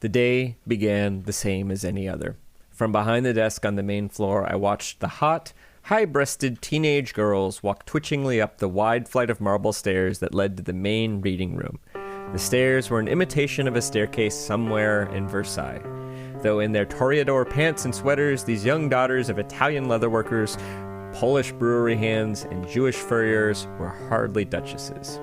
The day began the same as any other. From behind the desk on the main floor, I watched the hot, high-breasted teenage girls walk twitchingly up the wide flight of marble stairs that led to the main reading room. The stairs were an imitation of a staircase somewhere in Versailles. Though in their toreador pants and sweaters, these young daughters of Italian leatherworkers, Polish brewery hands, and Jewish furriers were hardly duchesses.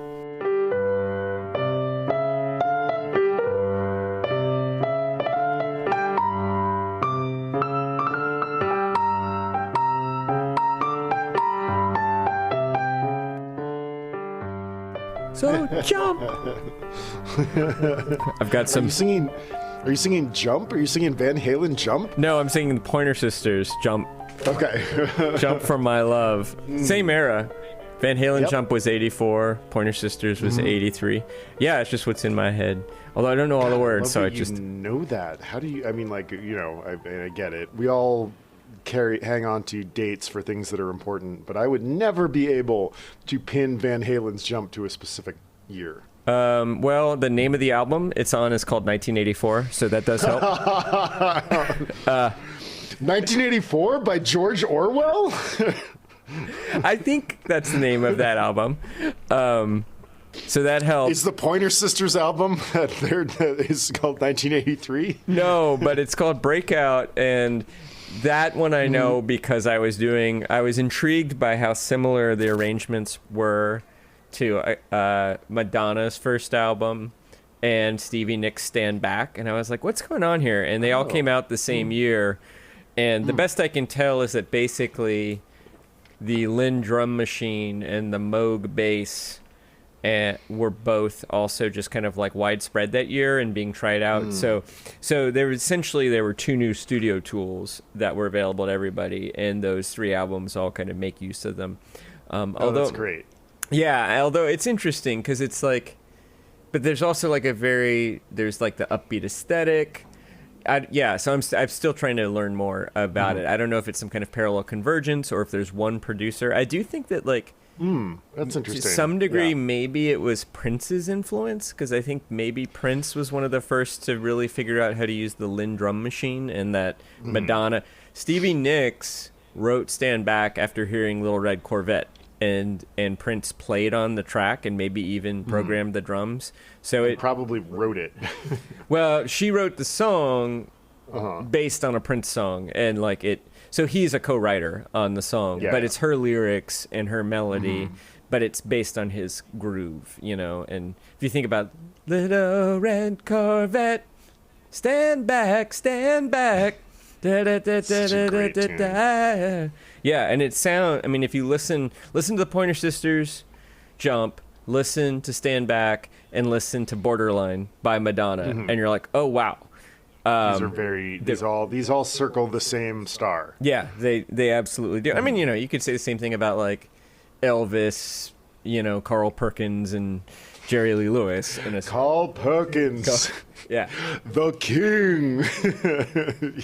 So jump. I've got some. Are you singing Jump? Are you singing Van Halen Jump? No, I'm singing the Pointer Sisters Jump. Okay. Jump from My Love. Same era. Van Halen Jump was 84. Pointer Sisters was 83. Yeah, it's just what's in my head. Although I don't know all the words, so I just know that. How do you? I mean, like, I get it. We all hang on to dates for things that are important, but I would never be able to pin Van Halen's Jump to a specific year. Well, the name of the album it's on is called 1984, so that does help. 1984 by George Orwell? I think that's the name of that album. So that helps. Is the Pointer Sisters album that is called 1983? No, but it's called Breakout, and that one I know because I was intrigued by how similar the arrangements were to Madonna's first album and Stevie Nicks' Stand Back, and I was like, what's going on here? And they all came out the same year, and the best I can tell is that basically the Lynn drum machine and the Moog bass were both also just kind of like widespread that year and being tried out. So there were two new studio tools that were available to everybody, and those three albums all kind of make use of them. Although that's great. Yeah, although it's interesting because it's like, but there's also like there's like the upbeat aesthetic. So I'm still trying to learn more about it. I don't know if it's some kind of parallel convergence or if there's one producer. I do think that like, that's interesting. To some degree, maybe it was Prince's influence, because I think maybe Prince was one of the first to really figure out how to use the Lynn drum machine, and that Madonna, Stevie Nicks wrote Stand Back after hearing Little Red Corvette. And Prince played on the track and maybe even programmed the drums. So it probably wrote it. Well, she wrote the song based on a Prince song, and like it. So he's a co-writer on the song, but it's her lyrics and her melody, but it's based on his groove, And if you think about Little Red Corvette, stand back, stand back. Da, da, da, da, da, da, da, da. Yeah, and if you listen to the Pointer Sisters Jump, listen to Stand Back, and listen to Borderline by Madonna, and you're like, oh wow. These all circle the same star. Yeah, they absolutely do. I mean, you could say the same thing about like Elvis, Carl Perkins and Jerry Lee Lewis. Carl Perkins. Yeah. The king.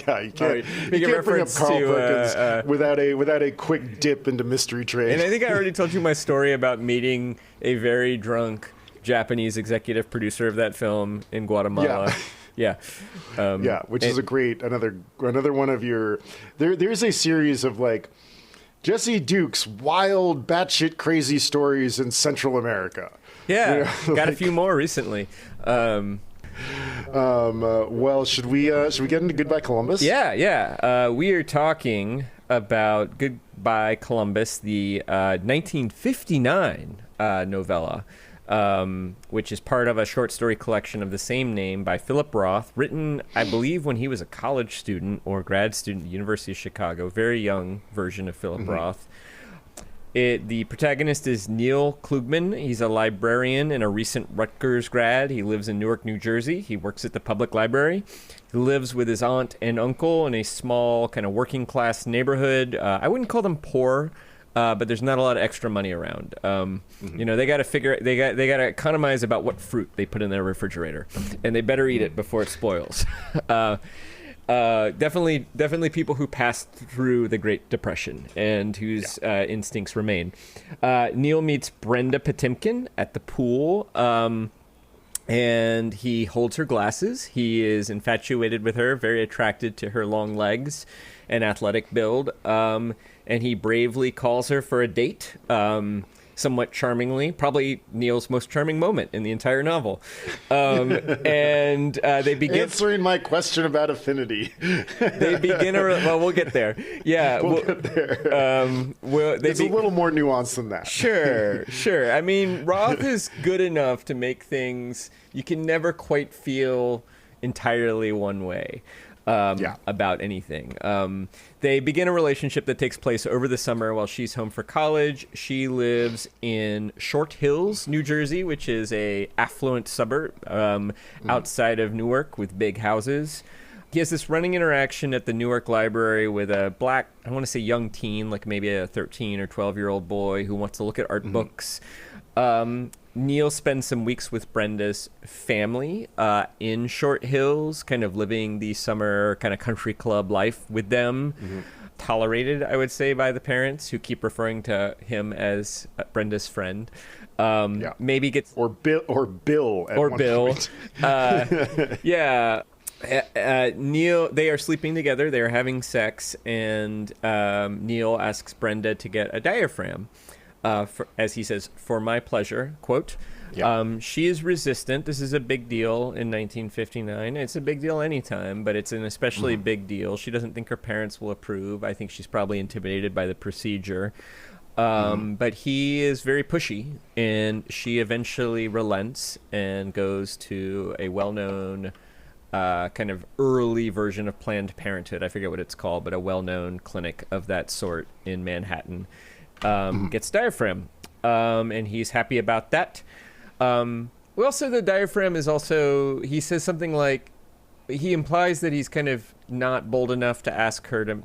Yeah, you can't bring up Carl Perkins without a quick dip into Mystery Train. And I think I already told you my story about meeting a very drunk Japanese executive producer of that film in Guatemala. Yeah. Which is another one of your. There's a series of like Jesse Duke's wild, batshit crazy stories in Central America. Yeah, got a few more recently. Well, should we get into Goodbye Columbus? Yeah. We are talking about Goodbye Columbus, the 1959 novella, which is part of a short story collection of the same name by Philip Roth, written, I believe, when he was a college student or grad student at the University of Chicago. Very young version of Philip Roth. The protagonist is Neil Klugman. He's a librarian and a recent Rutgers grad. He lives in Newark, New Jersey. He works at the public library. He lives with his aunt and uncle in a small kind of working class neighborhood. I wouldn't call them poor, but there's not a lot of extra money around. They got to economize about what fruit they put in their refrigerator, and they better eat it before it spoils. Definitely people who passed through the Great Depression and whose instincts remain. Neil meets Brenda Potemkin at the pool. and he holds her glasses. He is infatuated with her, very attracted to her long legs and athletic build, and he bravely calls her for a date, somewhat charmingly, probably Neil's most charming moment in the entire novel. And they begin answering my question about affinity. They begin well, we'll get there. Yeah, we'll get there. It's a little more nuanced than that. Sure. I mean, Roth is good enough to make things you can never quite feel entirely one way. About anything. They begin a relationship that takes place over the summer while she's home for college. She lives in Short Hills, New Jersey, which is a affluent suburb outside of Newark with big houses. He has this running interaction at the Newark Library with a black, I want to say young teen, like maybe a 13 or 12-year-old boy who wants to look at art books. Neil spends some weeks with Brenda's family in Short Hills, kind of living the summer kind of country club life with them. Tolerated, I would say, by the parents, who keep referring to him as Brenda's friend. Maybe gets or Bill at one point. Neil, they are sleeping together. They are having sex, and Neil asks Brenda to get a diaphragm. As he says, for my pleasure, quote. She is resistant. This is a big deal in 1959. It's a big deal anytime, but it's an especially big deal. She doesn't think her parents will approve. I think she's probably intimidated by the procedure. But he is very pushy, and she eventually relents and goes to a well-known kind of early version of Planned Parenthood. I forget what it's called, but a well-known clinic of that sort in Manhattan. Gets diaphragm, and he's happy about that. The diaphragm is also, he says something like, he implies that he's kind of not bold enough to ask her to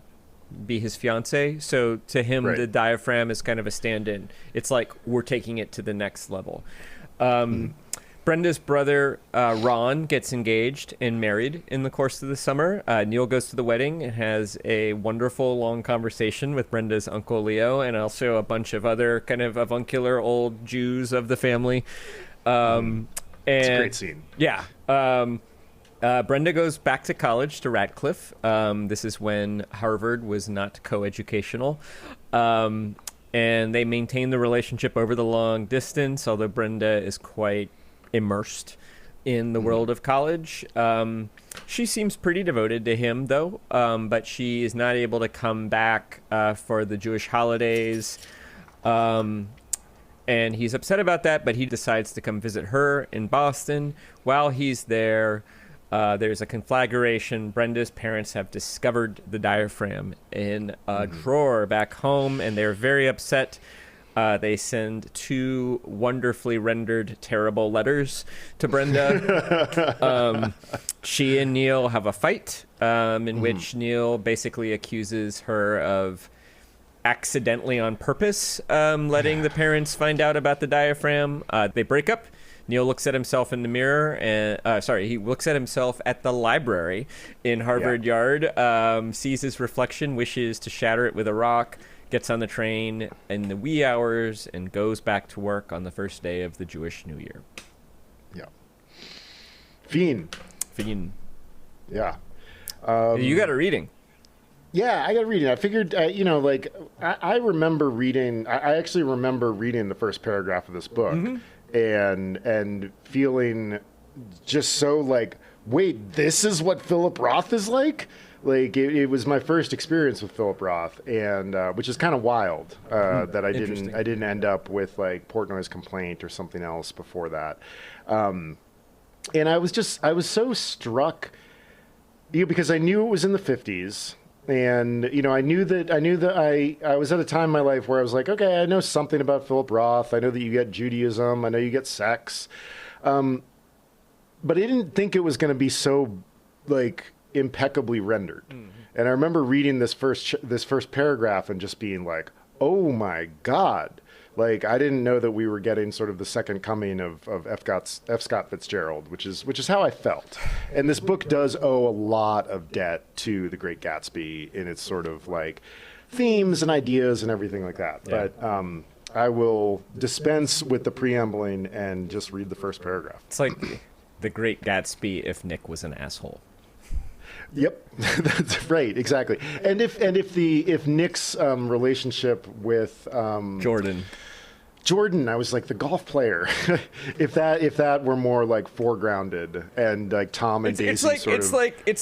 be his fiance. So to him, the diaphragm is kind of a stand-in. It's like, we're taking it to the next level. Brenda's brother, Ron, gets engaged and married in the course of the summer. Neil goes to the wedding and has a wonderful long conversation with Brenda's Uncle Leo and also a bunch of other kind of avuncular old Jews of the family. It's a great scene. Yeah. Brenda goes back to college to Radcliffe. This is when Harvard was not coeducational. And they maintain the relationship over the long distance, although Brenda is quite immersed in the world of college. She seems pretty devoted to him, though, but she is not able to come back for the Jewish holidays. And he's upset about that, but he decides to come visit her in Boston. While he's there, there's a conflagration. Brenda's parents have discovered the diaphragm in a drawer back home, and they're very upset. They send 2 wonderfully rendered terrible letters to Brenda. She and Neil have a fight in which Neil basically accuses her of accidentally on purpose letting the parents find out about the diaphragm. They break up. Neil looks at himself in the mirror and he looks at himself at the library in Harvard Yard, sees his reflection, wishes to shatter it with a rock, gets on the train in the wee hours, and goes back to work on the first day of the Jewish New Year. Yeah. Fiend. Yeah. You got a reading. Yeah, I got a reading. I figured, I remember reading, I actually remember reading the first paragraph of this book and feeling just so like, wait, this is what Philip Roth is like? Like it was my first experience with Philip Roth, and which is kind of wild that I didn't end up with like Portnoy's Complaint or something else before that. And I was so struck, because I knew it was in the 50s, and I knew that I was at a time in my life where I was like, okay, I know something about Philip Roth. I know that you get Judaism. I know you get sex, but I didn't think it was going to be so like impeccably rendered. And I remember reading this first paragraph and just being like, oh my God. Like, I didn't know that we were getting sort of the second coming of F. Scott Fitzgerald, which is how I felt. And this book does owe a lot of debt to The Great Gatsby in its sort of like themes and ideas and everything like that. Yeah. But I will dispense with the preambling and just read the first paragraph. It's like The Great Gatsby if Nick was an asshole. Yep, that's right, exactly. And if Nick's relationship with Jordan, I was like the golf player. if that were more like foregrounded and like Tom and Daisy it's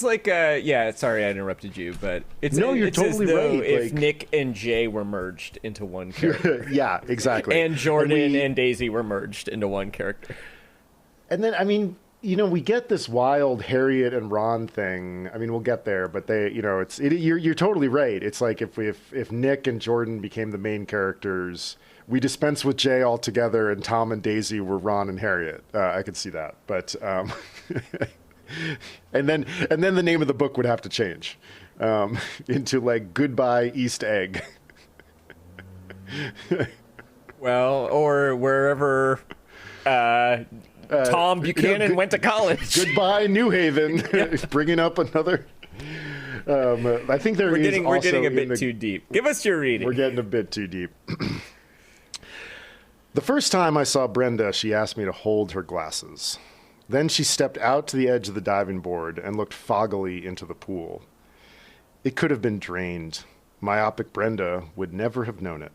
like yeah. Sorry, I interrupted you, but you're it's totally as though right. If like, Nick and Jay were merged into one character, yeah, exactly, and Jordan and Daisy were merged into one character, and then I mean, we get this wild Harriet and Ron thing. I mean, we'll get there, but you're totally right. It's like if Nick and Jordan became the main characters. We dispense with Jay altogether, and Tom and Daisy were Ron and Harriet. I could see that, but and then the name of the book would have to change into like Goodbye East Egg. Well, or wherever Tom Buchanan went to college. Goodbye New Haven. Bringing up another. I think we're getting a bit too deep. Give us your reading. We're getting a bit too deep. The first time I saw Brenda, she asked me to hold her glasses. Then she stepped out to the edge of the diving board and looked foggily into the pool. It could have been drained. Myopic Brenda would never have known it.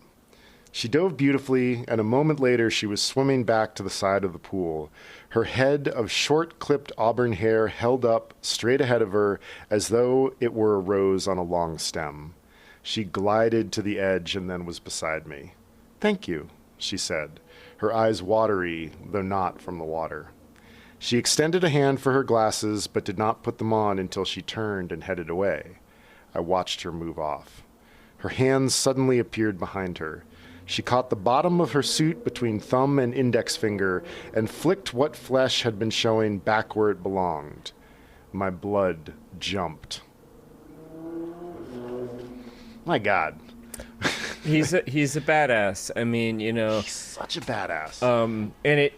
She dove beautifully, and a moment later she was swimming back to the side of the pool, her head of short-clipped auburn hair held up straight ahead of her as though it were a rose on a long stem. She glided to the edge and then was beside me. "Thank you," she said, her eyes watery, though not from the water. She extended a hand for her glasses, but did not put them on until she turned and headed away. I watched her move off. Her hands suddenly appeared behind her. She caught the bottom of her suit between thumb and index finger and flicked what flesh had been showing back where it belonged. My blood jumped. My God. He's a badass. I mean, he's such a badass. And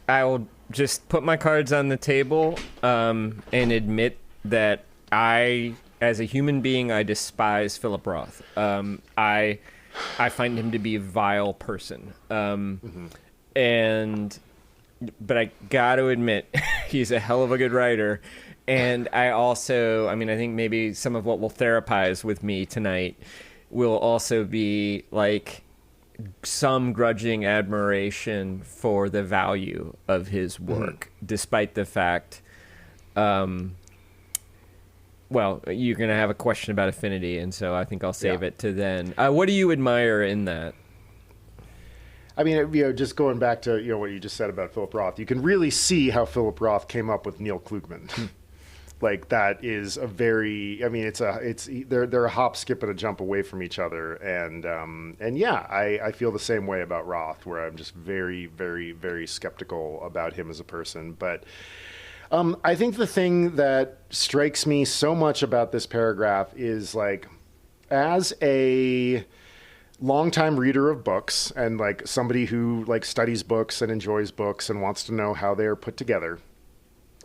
I will just put my cards on the table, and admit that as a human being, I despise Philip Roth. I find him to be a vile person. But I got to admit, he's a hell of a good writer. And I think maybe some of what will therapize with me tonight will also be like some grudging admiration for the value of his work, despite the fact, well, you're going to have a question about affinity, and so I think I'll save it to then. What do you admire in that? I mean, just going back to, what you just said about Philip Roth, you can really see how Philip Roth came up with Neil Klugman. Like that is a very, I mean, they're a hop, skip, and a jump away from each other. And yeah, I feel the same way about Roth, where I'm just very, very, very skeptical about him as a person. But I think the thing that strikes me so much about this paragraph is like, as a longtime reader of books and like somebody who like studies books and enjoys books and wants to know how they are put together,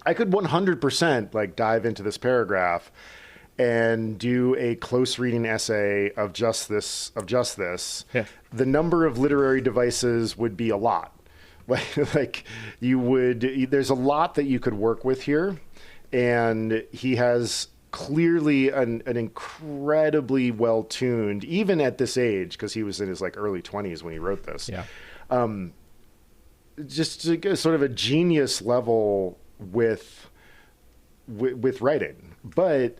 I could 100% like dive into this paragraph and do a close reading essay of just this. Yeah. The number of literary devices would be a lot. Like there's a lot that you could work with here. And he has clearly an incredibly well-tuned, even at this age, because he was in his like early 20s when he wrote this. Yeah. Just sort of a genius level with writing, but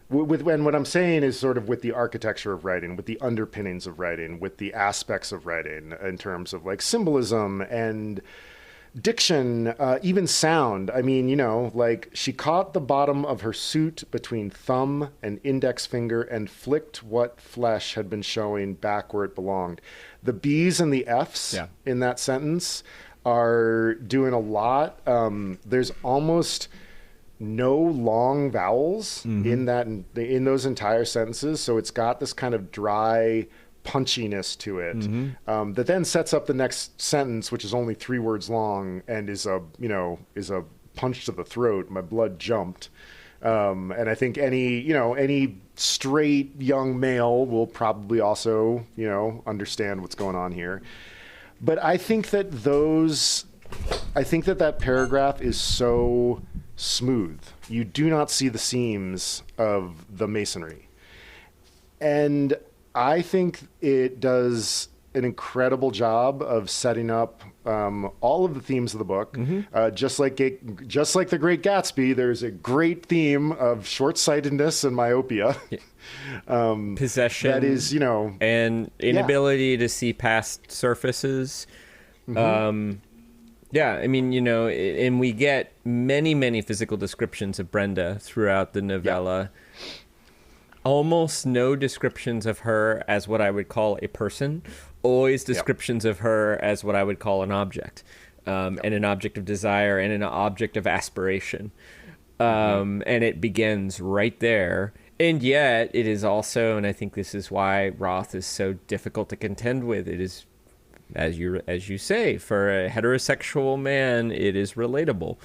and what I'm saying is sort of with the architecture of writing, with the underpinnings of writing, with the aspects of writing in terms of like symbolism and diction, even sound. I mean, like she caught the bottom of her suit between thumb and index finger and flicked what flesh had been showing back where it belonged. The B's and the F's in that sentence are doing a lot. There's almost no long vowels in those entire sentences, so it's got this kind of dry punchiness to it that then sets up the next sentence, which is only 3 words long and is a punch to the throat. My blood jumped. And I think any straight young male will probably also understand what's going on here. But I think that those I think that paragraph is so smooth. You do not see the seams of the masonry. And I think it does an incredible job of setting up all of the themes of the book. Just like The Great Gatsby, there's a great theme of short-sightedness and myopia. Possession. That is, and inability to see past surfaces. Yeah, I mean, and we get many, many physical descriptions of Brenda throughout the novella. Almost no descriptions of her as what I would call a person. Always descriptions of her as what I would call an object, and an object of desire and an object of aspiration. And it begins right there. And yet it is also, and I think this is why Roth is so difficult to contend with, it is, as you say, for a heterosexual man, it is relatable.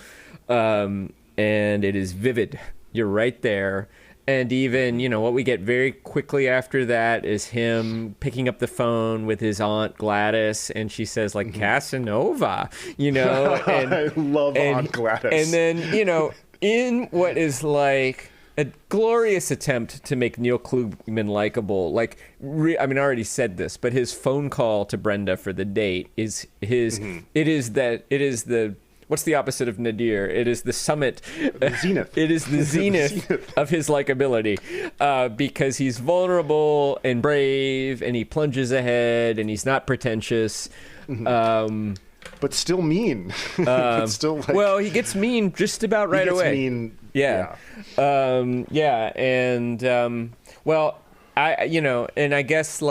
And it is vivid. You're right there. And even, what we get very quickly after that is him picking up the phone with his aunt Gladys, and she says, like, Casanova, And, I love Aunt Gladys. And then, in what is like a glorious attempt to make Neil Klugman likable, I already said this, but his phone call to Brenda for the date is his, it is the, what's the opposite of nadir? It is the summit. The zenith. It is the zenith of his likability, because he's vulnerable and brave, and he plunges ahead, and he's not pretentious. But still mean. But still well, he gets mean just about right away. Mean. Yeah. And well, and I guess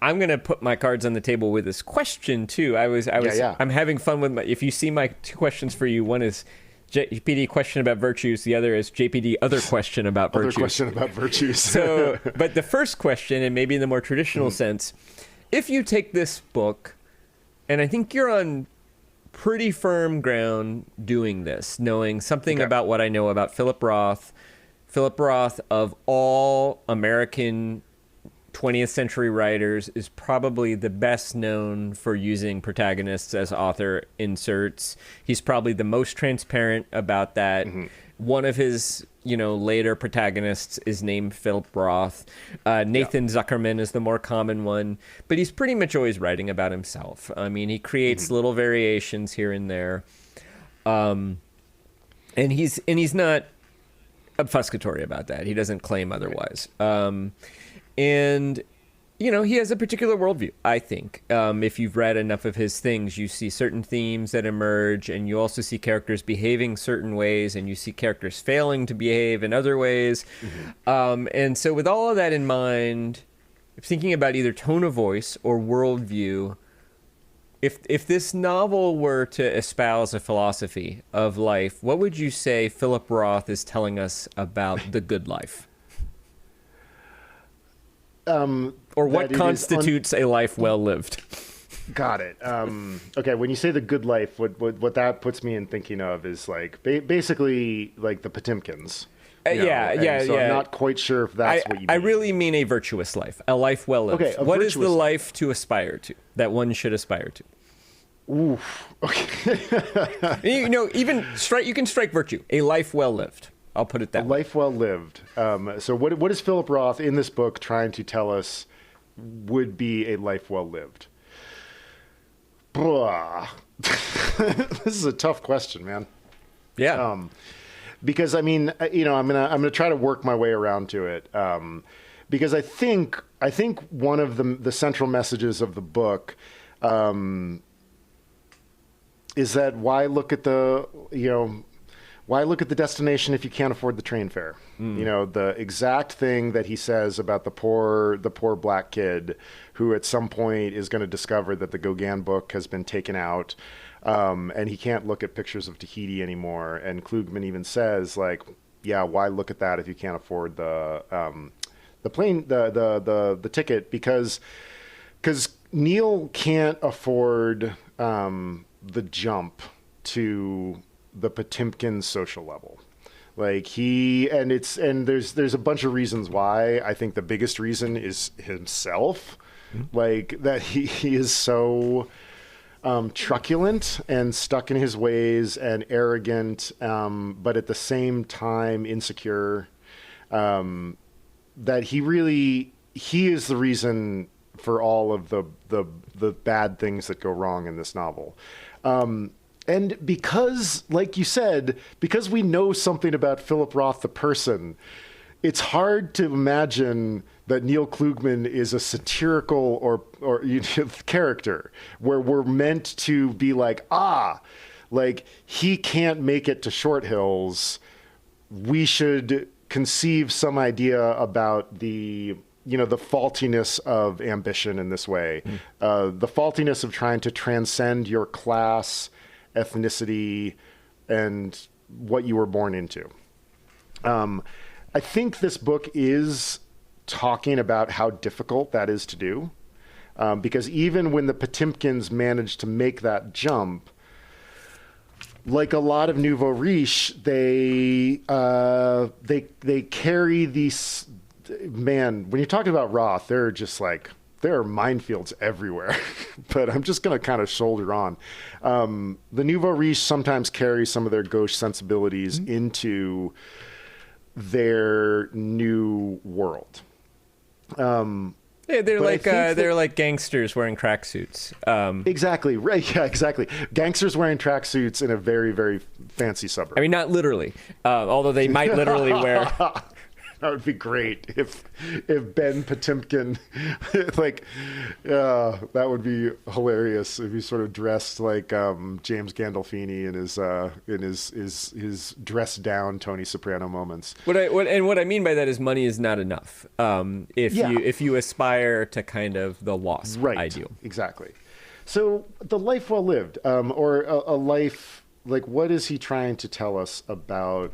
I'm going to put my cards on the table with this question too. I'm having fun with if you see my two questions for you, one is JPD question about virtues. The other is JPD other question about virtues. Other question about virtues. So, but the first question, and maybe in the more traditional sense, if you take this book, and I think you're on pretty firm ground doing this, knowing something about what I know about Philip Roth. Philip Roth, of all American 20th century writers, is probably the best known for using protagonists as author inserts. He's probably the most transparent about that. One of his, later protagonists is named Philip Roth. Nathan Zuckerman is the more common one, but he's pretty much always writing about himself. I mean, he creates little variations here and there. And he's not obfuscatory about that. He doesn't claim otherwise. And, he has a particular worldview, I think. If you've read enough of his things, you see certain themes that emerge, and you also see characters behaving certain ways, and you see characters failing to behave in other ways. And so with all of that in mind, thinking about either tone of voice or worldview, if this novel were to espouse a philosophy of life, what would you say Philip Roth is telling us about the good life? Or what constitutes a life well lived? Got it. Okay, when you say the good life, what that puts me in thinking of is basically like the Potemkins. So I'm not quite sure if that's what you mean. I really mean a virtuous life, a life well lived. Okay, what is the life to aspire to, that one should aspire to? Oof. Okay. You can strike virtue, a life well lived. I'll put it that way. A life well lived. So what is Philip Roth in this book trying to tell us would be a life well lived? This is a tough question, man. Yeah. Because I'm gonna try to work my way around to it. Because I think one of the central messages of the book is that why look at the destination if you can't afford the train fare? The exact thing that he says about the poor black kid who at some point is going to discover that the Gauguin book has been taken out, and he can't look at pictures of Tahiti anymore. And Klugman even says, why look at that if you can't afford the plane, the ticket? Because Neil can't afford the jump to the Potemkin social level. There's a bunch of reasons why. I think the biggest reason is himself, that he is so truculent and stuck in his ways and arrogant, but at the same time insecure. That he is the reason for all of the bad things that go wrong in this novel. And because, like you said, because we know something about Philip Roth, the person, it's hard to imagine that Neil Klugman is a satirical or character where we're meant to be like, like he can't make it to Short Hills. We should conceive some idea about the faultiness of ambition in this way, the faultiness of trying to transcend your class, ethnicity, and what you were born into. I think this book is talking about how difficult that is to do, because even when the Potemkins managed to make that jump, like a lot of nouveau riche, they carry these. Man, when you're talking about Roth, they're just like, there are minefields everywhere. But I'm just going to kind of shoulder on. The nouveau riche sometimes carry some of their gauche sensibilities into their new world. Yeah, they're like gangsters wearing tracksuits. Exactly. Right. Yeah, exactly. Gangsters wearing tracksuits in a very, very fancy suburb. I mean, not literally, although they might literally wear. That would be great if Ben Potemkin, that would be hilarious if he sort of dressed like James Gandolfini in his dressed down Tony Soprano moments. What I mean by that is money is not enough. If you aspire to kind of the Wasp ideal. Exactly. So the life well lived, or a life, like, what is he trying to tell us about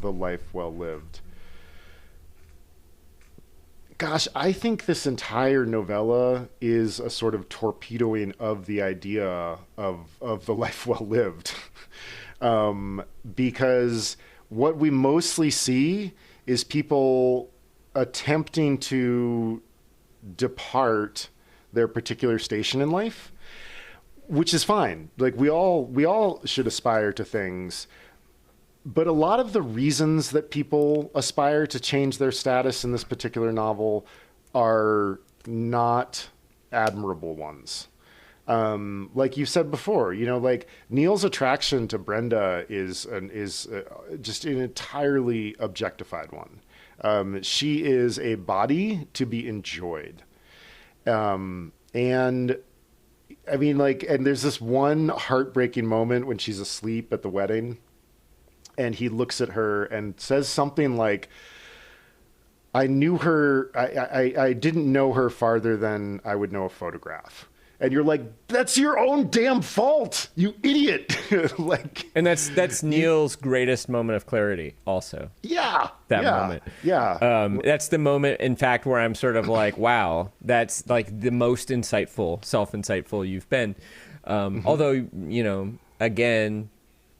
the life well lived? Gosh, I think this entire novella is a sort of torpedoing of the idea of the life well lived. Because what we mostly see is people attempting to depart their particular station in life, which is fine. Like, we all should aspire to things. But a lot of the reasons that people aspire to change their status in this particular novel are not admirable ones. Like you said before, like Neil's attraction to Brenda is just an entirely objectified one. She is a body to be enjoyed. And I mean, and there's this one heartbreaking moment when she's asleep at the wedding. And he looks at her and says something like, I knew her, I didn't know her farther than I would know a photograph. And you're like, that's your own damn fault, you idiot. And that's Neil's greatest moment of clarity also. Yeah. That moment. Yeah. That's the moment, in fact, where I'm sort of like, wow, that's like the most self-insightful you've been. Although, again,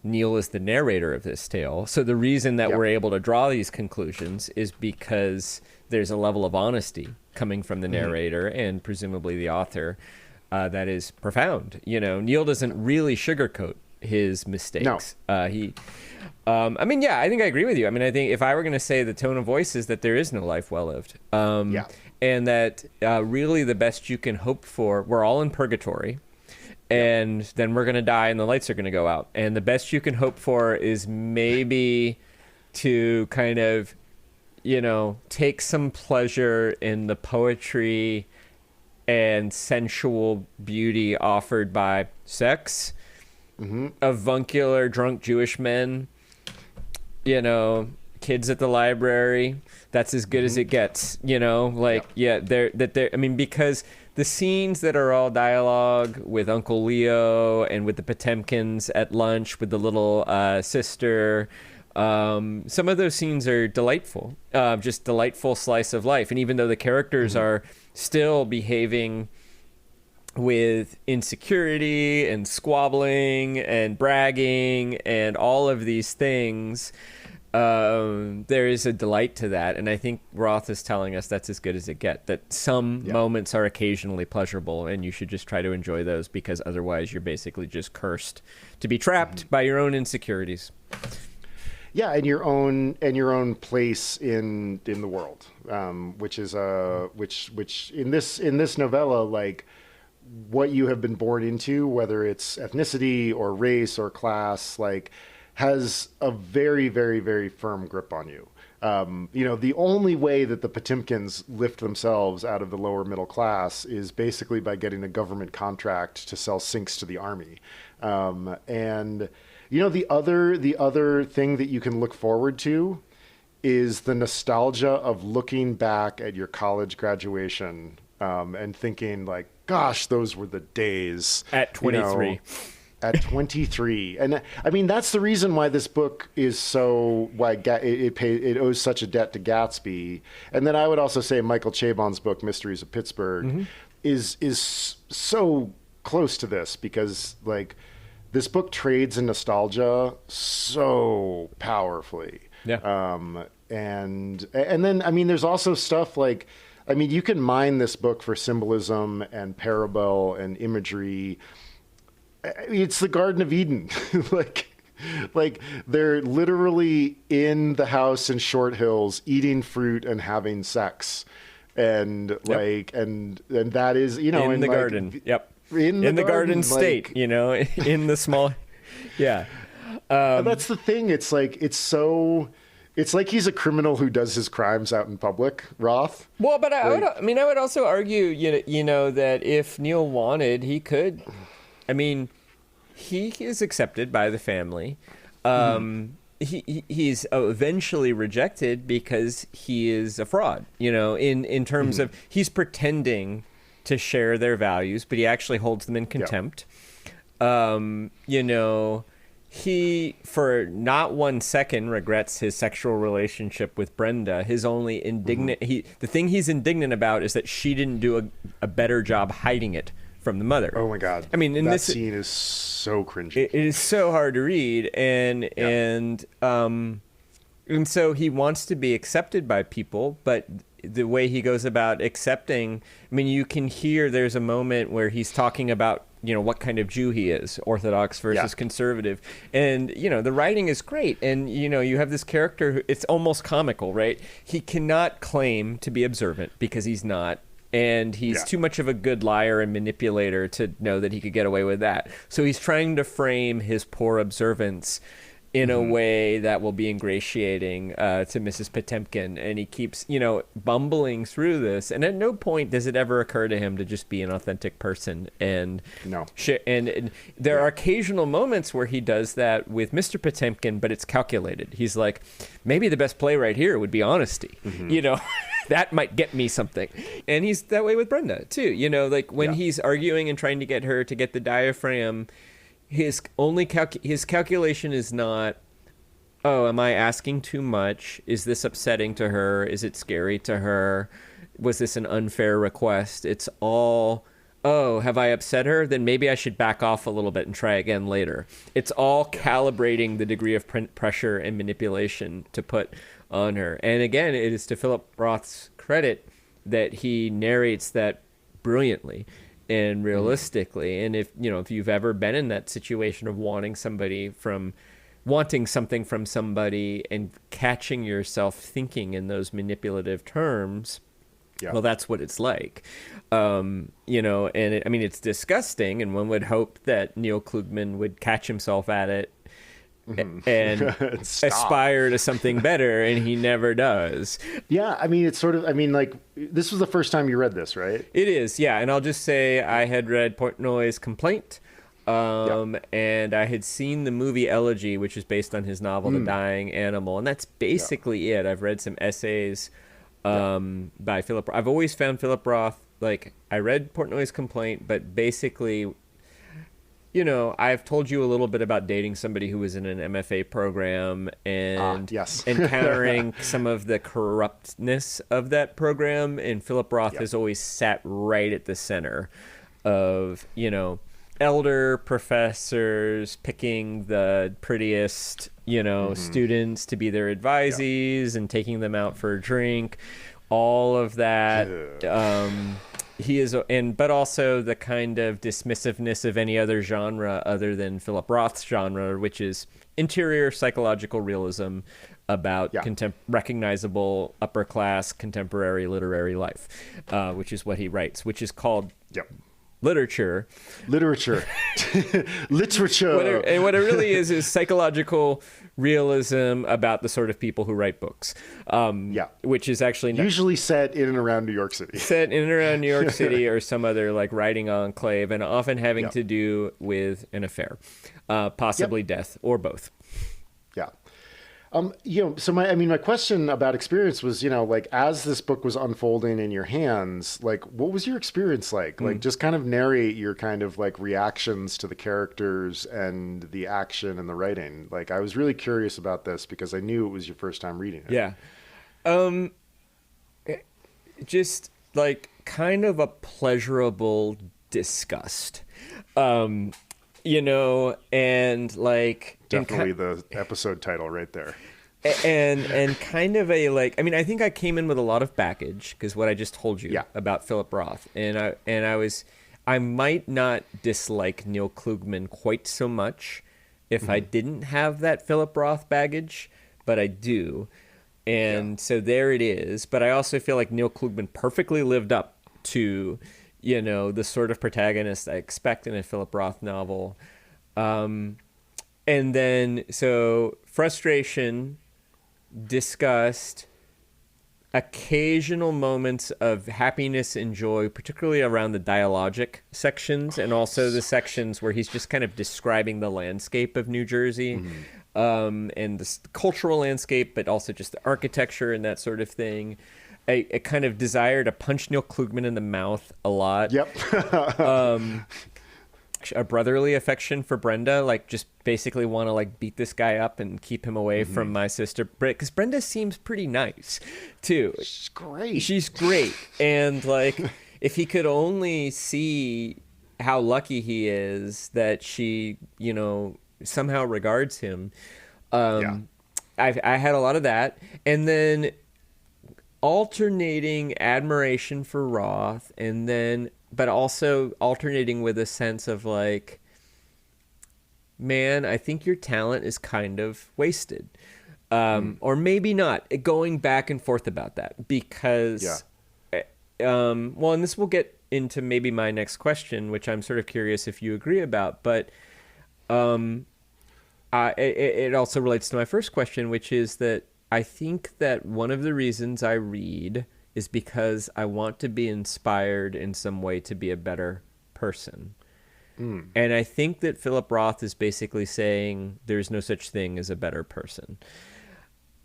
Neil is the narrator of this tale. So the reason that we're able to draw these conclusions is because there's a level of honesty coming from the narrator and presumably the author that is profound. Neil doesn't really sugarcoat his mistakes. No. I think I agree with you. I mean, I think if I were going to say the tone of voice is that there is no life well lived. And that really the best you can hope for, we're all in purgatory. And then we're going to die and the lights are going to go out. And the best you can hope for is maybe to kind of, take some pleasure in the poetry and sensual beauty offered by sex, avuncular drunk Jewish men, kids at the library. That's as good as it gets, because the scenes that are all dialogue with Uncle Leo and with the Potemkins at lunch with the little sister, some of those scenes are delightful, just delightful slice of life. And even though the characters are still behaving with insecurity and squabbling and bragging and all of these things, there is a delight to that. And I think Roth is telling us that's as good as it gets, that some moments are occasionally pleasurable and you should just try to enjoy those, because otherwise you're basically just cursed to be trapped by your own insecurities. Yeah, and your own place in the world, which is which in this novella, like what you have been born into, whether it's ethnicity or race or class, like has a very, very, very firm grip on you. The only way that the Potemkins lift themselves out of the lower middle class is basically by getting a government contract to sell sinks to the army. And the other thing that you can look forward to is the nostalgia of looking back at your college graduation and thinking like, gosh, those were the days. At 23. At 23. And I mean, that's the reason why this book is so, why it owes such a debt to Gatsby. And then I would also say Michael Chabon's book, Mysteries of Pittsburgh, is so close to this, because like this book trades in nostalgia so powerfully. Yeah. And then, I mean, there's also stuff like, I mean, you can mine this book for symbolism and parable and imagery. It's the Garden of Eden. like they're literally in the house in Short Hills eating fruit and having sex. And like, and that is, in the garden. Yep. In the garden state, in the small. Yeah. That's the thing. It's like, it's like he's a criminal who does his crimes out in public, Roth. Well, but I would also argue, that if Neil wanted, he could. I mean, he is accepted by the family. He's eventually rejected because he is a fraud, in terms of he's pretending to share their values, but he actually holds them in contempt. He, for not 1 second, regrets his sexual relationship with Brenda. His only the thing he's indignant about is that she didn't do a better job hiding it from the mother. Oh my God. I mean, that scene is so cringy. It is so hard to read, and so he wants to be accepted by people, but the way he goes about accepting, I mean, you can hear there's a moment where he's talking about, what kind of Jew he is, Orthodox versus conservative. And, the writing is great. And, you have this character who, it's almost comical, right? He cannot claim to be observant because he's not. And he's too much of a good liar and manipulator to know that he could get away with that. So he's trying to frame his poor observance in a way that will be ingratiating to Mrs. Potemkin. And he keeps, bumbling through this. And at no point does it ever occur to him to just be an authentic person. And and there are occasional moments where he does that with Mr. Potemkin, but it's calculated. He's like, maybe the best play right here would be honesty. That might get me something. And he's that way with Brenda, too. Like when he's arguing and trying to get her to get the diaphragm, his calculation is not, oh, am I asking too much? Is this upsetting to her? Is it scary to her? Was this an unfair request? It's all, oh, have I upset her? Then maybe I should back off a little bit and try again later. It's all calibrating the degree of pressure and manipulation to put on her. And again, it is to Philip Roth's credit that he narrates that brilliantly and realistically. And if you've ever been in that situation of wanting something from somebody and catching yourself thinking in those manipulative terms, well, that's what it's like. And it's disgusting, and one would hope that Neil Klugman would catch himself at it and aspire to something better, and he never does. Yeah, I mean, it's sort of, like, this was the first time you read this, right? It is, yeah. And I'll just say I had read Portnoy's Complaint, and I had seen the movie Elegy, which is based on his novel The Dying Animal, and that's basically it. I've read some essays by Philip. I've always found Philip Roth, like, I read Portnoy's Complaint, but basically, I've told you a little bit about dating somebody who was in an MFA program and encountering some of the corruptness of that program. And Philip Roth has always sat right at the center of, elder professors picking the prettiest students to be their advisees and taking them out for a drink, all of that. He is, but also the kind of dismissiveness of any other genre other than Philip Roth's genre, which is interior psychological realism about recognizable upper class contemporary literary life, which is what he writes, which is called literature. Literature. And what it really is psychological realism about the sort of people who write books. Which is actually usually set in and around New York City. Set in and around New York City or some other like writing enclave, and often having to do with an affair, possibly death or both. Yeah. So my question about experience was, like as this book was unfolding in your hands, like what was your experience like? Like just kind of narrate your kind of like reactions to the characters and the action and the writing. Like I was really curious about this because I knew it was your first time reading it. Yeah. Just like kind of a pleasurable disgust. And like definitely the episode title right there. And kind of a like, I mean, I think I came in with a lot of baggage because what I just told you about Philip Roth, and I might not dislike Neil Klugman quite so much if I didn't have that Philip Roth baggage, but I do, and so there it is. But I also feel like Neil Klugman perfectly lived up to the sort of protagonist I expect in a Philip Roth novel. And then, so frustration, disgust, occasional moments of happiness and joy, particularly around the dialogic sections, and also the sections where he's just kind of describing the landscape of New Jersey, and the cultural landscape, but also just the architecture and that sort of thing. A kind of desire to punch Neil Klugman in the mouth a lot. A brotherly affection for Brenda, like just basically want to like beat this guy up and keep him away from my sister, because Brenda seems pretty nice too. She's great. And like if he could only see how lucky he is that she somehow regards him. I had a lot of that, and then alternating admiration for Roth, and then but also alternating with a sense of like, man, I think your talent is kind of wasted, or maybe not. Going back and forth about that because and this will get into maybe my next question, which I'm sort of curious if you agree about, but it also relates to my first question, which is that I think that one of the reasons I read is because I want to be inspired in some way to be a better person. And I think that Philip Roth is basically saying there's no such thing as a better person.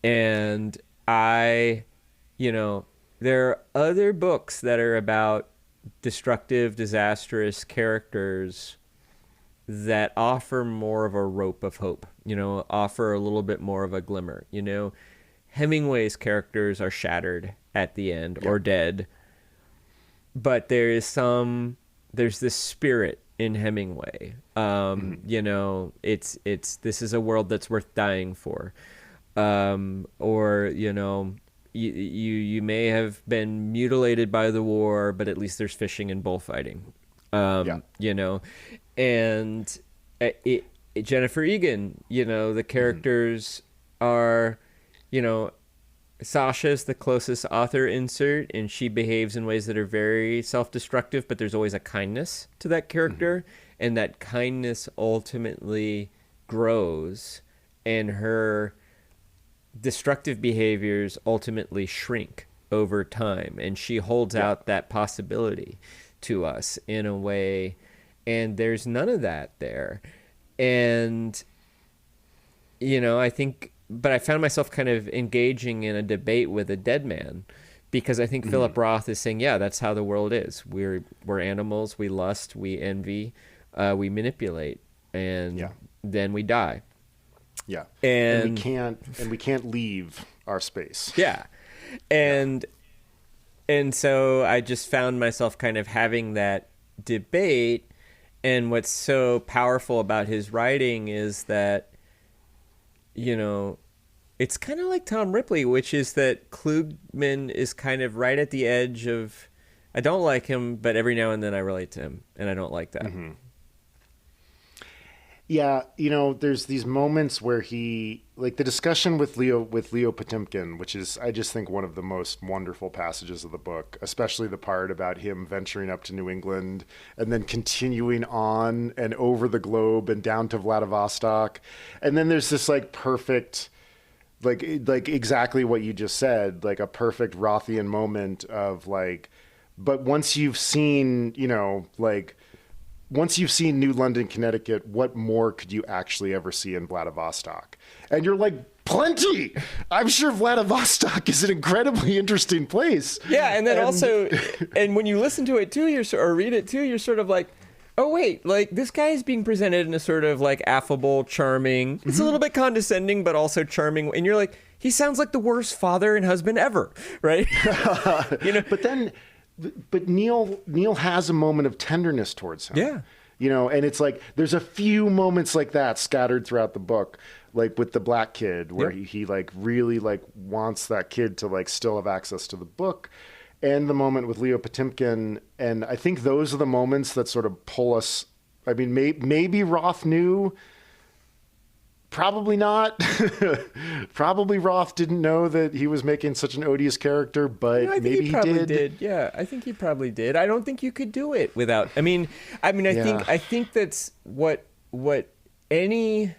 And there are other books that are about destructive, disastrous characters that offer more of a rope of hope, offer a little bit more of a glimmer. Hemingway's characters are shattered at the end or dead, but there's this spirit in Hemingway. It's this is a world that's worth dying for. You may have been mutilated by the war, but at least there's fishing and bullfighting. And Jennifer Egan, the characters are, Sasha's the closest author insert, and she behaves in ways that are very self-destructive, but there's always a kindness to that character, and that kindness ultimately grows, and her destructive behaviors ultimately shrink over time, and she holds out that possibility to us in a way, and there's none of that there. And I think, but I found myself kind of engaging in a debate with a dead man, because I think Philip Roth is saying, that's how the world is. We're animals. We lust, we envy, we manipulate, and then we die. Yeah. And we can't leave our space. Yeah. And so I just found myself kind of having that debate. And what's so powerful about his writing is that you know, it's kind of like Tom Ripley, which is that Klugman is kind of right at the edge of, I don't like him, but every now and then I relate to him, and I don't like that. Mm-hmm. Yeah, you know, there's these moments where he, like the discussion with Leo Potemkin, which is, I just think, one of the most wonderful passages of the book, especially the part about him venturing up to New England and then continuing on and over the globe and down to Vladivostok. And then there's this like perfect, like exactly what you just said, like a perfect Rothian moment of like, but once you've seen, you know, like, once you've seen New London, Connecticut, what more could you actually ever see in Vladivostok? And you're like, plenty! I'm sure Vladivostok is an incredibly interesting place. Yeah, and then also, and when you listen to it too, or read it too, you're sort of like, oh wait, like this guy is being presented in a sort of like affable, charming, it's a little bit condescending, but also charming. And you're like, he sounds like the worst father and husband ever, right? You know, But Neil has a moment of tenderness towards him. Yeah. You know, and it's like there's a few moments like that scattered throughout the book, like with the black kid, where he like really like wants that kid to like still have access to the book, and the moment with Leo Potemkin. And I think those are the moments that sort of pull us. I mean, maybe Roth knew. Probably not. Probably Roth didn't know that he was making such an odious character, but maybe he did. Yeah, I think he probably did. I don't think you could do it without. I think that's what any.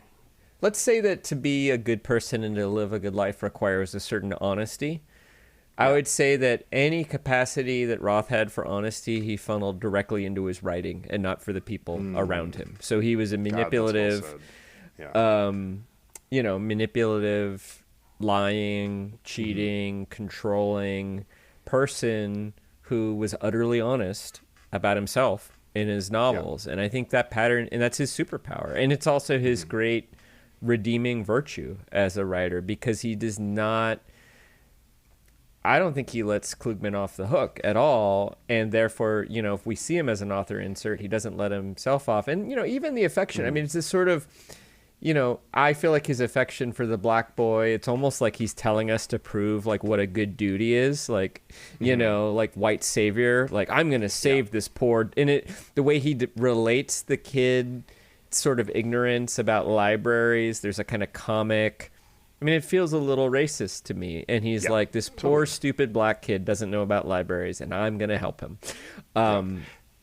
Let's say that to be a good person and to live a good life requires a certain honesty. I would say that any capacity that Roth had for honesty, he funneled directly into his writing and not for the people around him. So he was a manipulative. God, that's well said. Yeah. Manipulative, lying, cheating, controlling person who was utterly honest about himself in his novels. And I think that pattern, and that's his superpower. And it's also his great redeeming virtue as a writer, because he does not, I don't think he lets Klugman off the hook at all. And therefore, you know, if we see him as an author insert, he doesn't let himself off. And, you know, even the affection, I mean, it's this sort of, you know, I feel like his affection for the black boy, it's almost like he's telling us to prove like what a good dude he is, like, you know, like white savior, like I'm going to save this poor, and the way he relates the kid sort of ignorance about libraries, there's a kind of comic, I mean, it feels a little racist to me. And he's like, this poor, stupid black kid doesn't know about libraries and I'm going to help him. I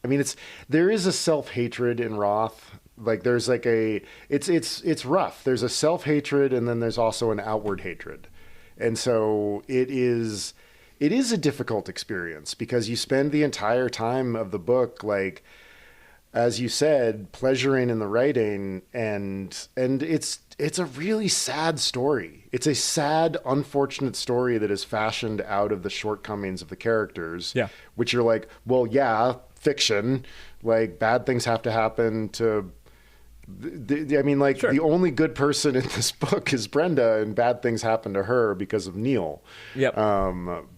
mean, there is a self-hatred in Roth. Like there's like it's rough. There's a self-hatred and then there's also an outward hatred. And so it is a difficult experience because you spend the entire time of the book, like, as you said, pleasuring in the writing, and it's a really sad story. It's a sad, unfortunate story that is fashioned out of the shortcomings of the characters, which you're like, well, yeah, fiction, like bad things have to happen to the only good person in this book is Brenda, and bad things happen to her because of Neil. Yep.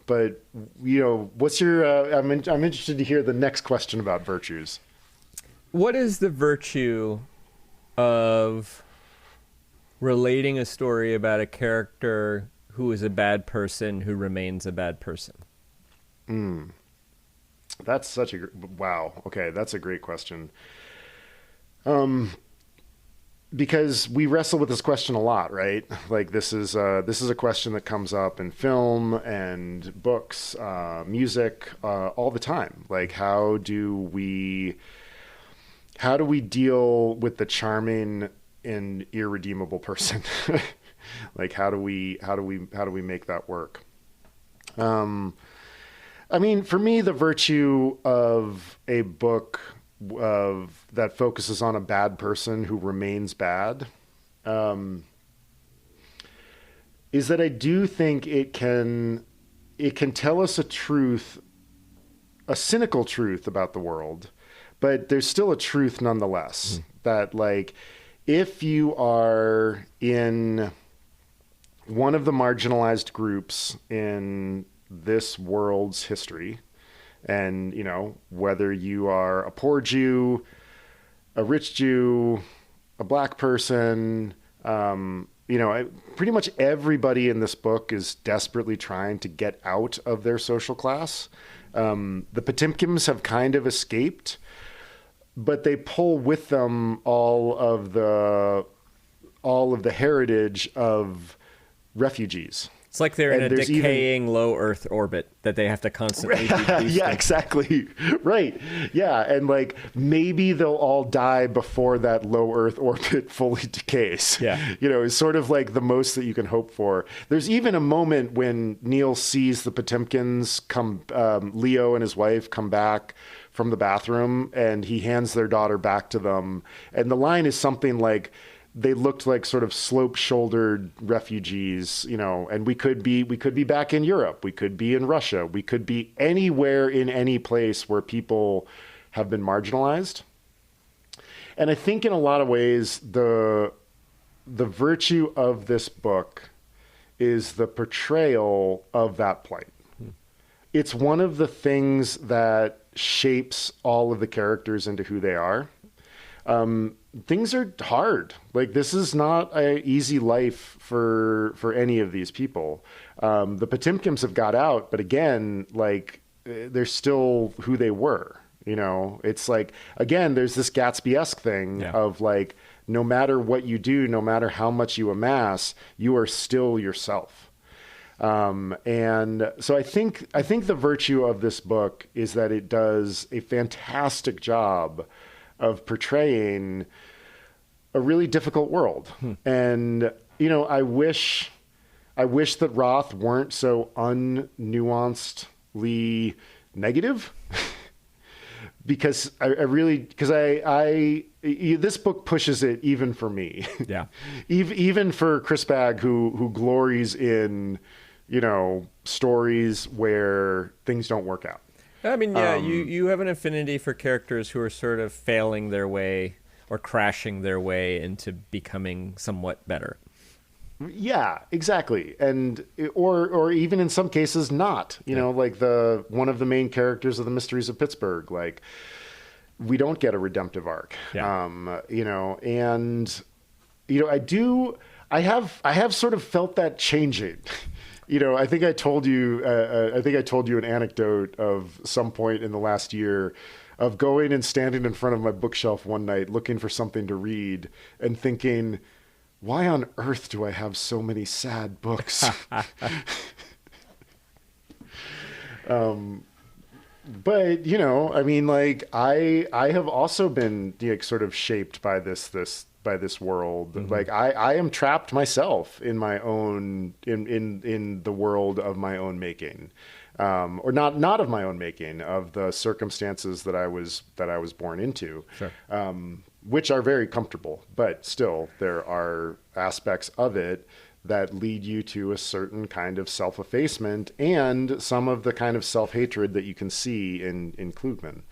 But you know, what's your? I'm interested to hear the next question about virtues. What is the virtue of relating a story about a character who is a bad person who remains a bad person? That's such a wow. Okay, that's a great question. Because we wrestle with this question a lot, right? Like this is a question that comes up in film and books, music, all the time. Like how do we deal with the charming and irredeemable person? Like how do we make that work? I mean, for me, the virtue of a book that focuses on a bad person who remains bad, is that I do think it can tell us a truth, a cynical truth about the world, but there's still a truth nonetheless. That like, if you are in one of the marginalized groups in this world's history, and, you know, whether you are a poor Jew, a rich Jew, a black person, you pretty much everybody in this book is desperately trying to get out of their social class. The Potemkins have kind of escaped, but they pull with them all of the heritage of refugees. It's like they're in a decaying low Earth orbit that they have to constantly be Yeah, exactly. Right. Yeah. And like maybe they'll all die before that low Earth orbit fully decays. Yeah. Is sort of like the most that you can hope for. There's even a moment when Neil sees the Potemkins Leo and his wife come back from the bathroom, and he hands their daughter back to them. And the line is something like, they looked like sort of slope-shouldered refugees, and we could be back in Europe. We could be in Russia. We could be anywhere in any place where people have been marginalized. And I think in a lot of ways, the virtue of this book is the portrayal of that plight. It's one of the things that shapes all of the characters into who they are. Things are hard. Like, this is not an easy life for any of these people. The Potemkins have got out, but again, like, they're still who they were. It's like, again, there's this Gatsby-esque thing of like, no matter what you do, no matter how much you amass, you are still yourself. And so I think the virtue of this book is that it does a fantastic job of portraying a really difficult world. And, I wish that Roth weren't so unnuancedly negative because this book pushes it even for me. Yeah. Even for Chris Bagg, who glories in, stories where things don't work out. I mean, yeah, you have an affinity for characters who are sort of failing their way or crashing their way into becoming somewhat better. Yeah, exactly. And or even in some cases not, like one of the main characters of the Mysteries of Pittsburgh, like we don't get a redemptive arc. Yeah. I have sort of felt that changing. I think I told you an anecdote of some point in the last year of going and standing in front of my bookshelf one night looking for something to read and thinking, why on earth do I have so many sad books? But, I mean, like I have also been sort of shaped by this world. Mm-hmm. Like I am trapped myself in my own, in the world of my own making, or not of my own making, of the circumstances that I was born into, sure. Which are very comfortable, but still there are aspects of it that lead you to a certain kind of self-effacement and some of the kind of self-hatred that you can see in Klugman.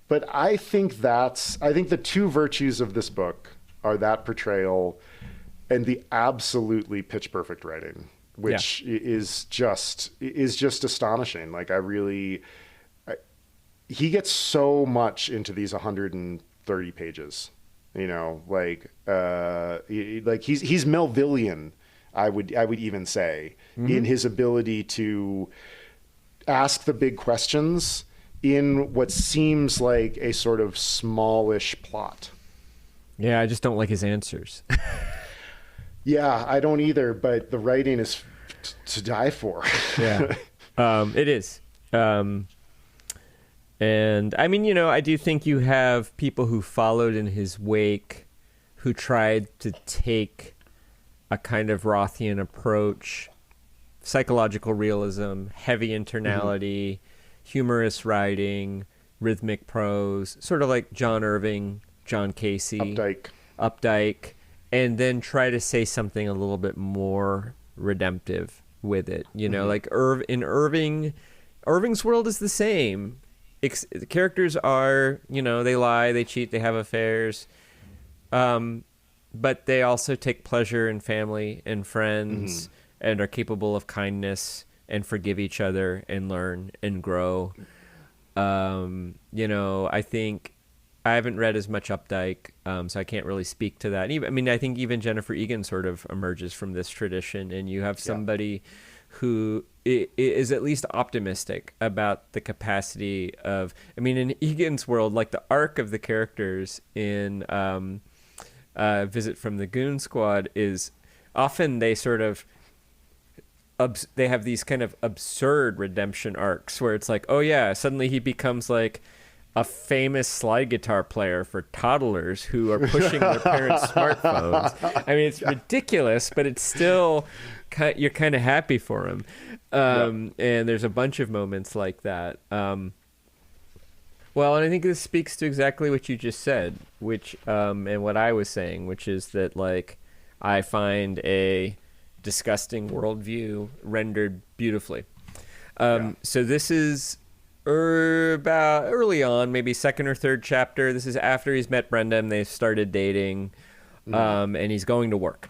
But I think the two virtues of this book are that portrayal and the absolutely pitch perfect writing, which is just astonishing. Like he gets so much into these 130 pages, like he's Melvillian, I would even say, in his ability to ask the big questions in what seems like a sort of smallish plot. Yeah, I just don't like his answers. Yeah, I don't either, but the writing is to die for. Yeah, it is. And I mean, I do think you have people who followed in his wake who tried to take a kind of Rothian approach, psychological realism, heavy internality, humorous writing, rhythmic prose, sort of like John Irving, John Casey, Updike, and then try to say something a little bit more redemptive with it. Like in Irving's world is the same. The characters are, they lie, they cheat, they have affairs, but they also take pleasure in family and friends and are capable of kindness and forgive each other and learn and grow. I think I haven't read as much Updike, so I can't really speak to that. And even, I mean, I think even Jennifer Egan sort of emerges from this tradition, and you have somebody who is at least optimistic about the capacity of, I mean, in Egan's world, like the arc of the characters in Visit from the Goon Squad is often they sort of, they have these kind of absurd redemption arcs where it's like, oh yeah, suddenly he becomes like a famous slide guitar player for toddlers who are pushing their parents' smartphones. I mean, it's ridiculous, but it's still, you're kind of happy for him. And there's a bunch of moments like that. Well, and I think this speaks to exactly what you just said, which, and what I was saying, which is that, like, I find a disgusting worldview rendered beautifully. So this is about early on, maybe second or third chapter. This is after he's met Brenda and they've started dating, and he's going to work.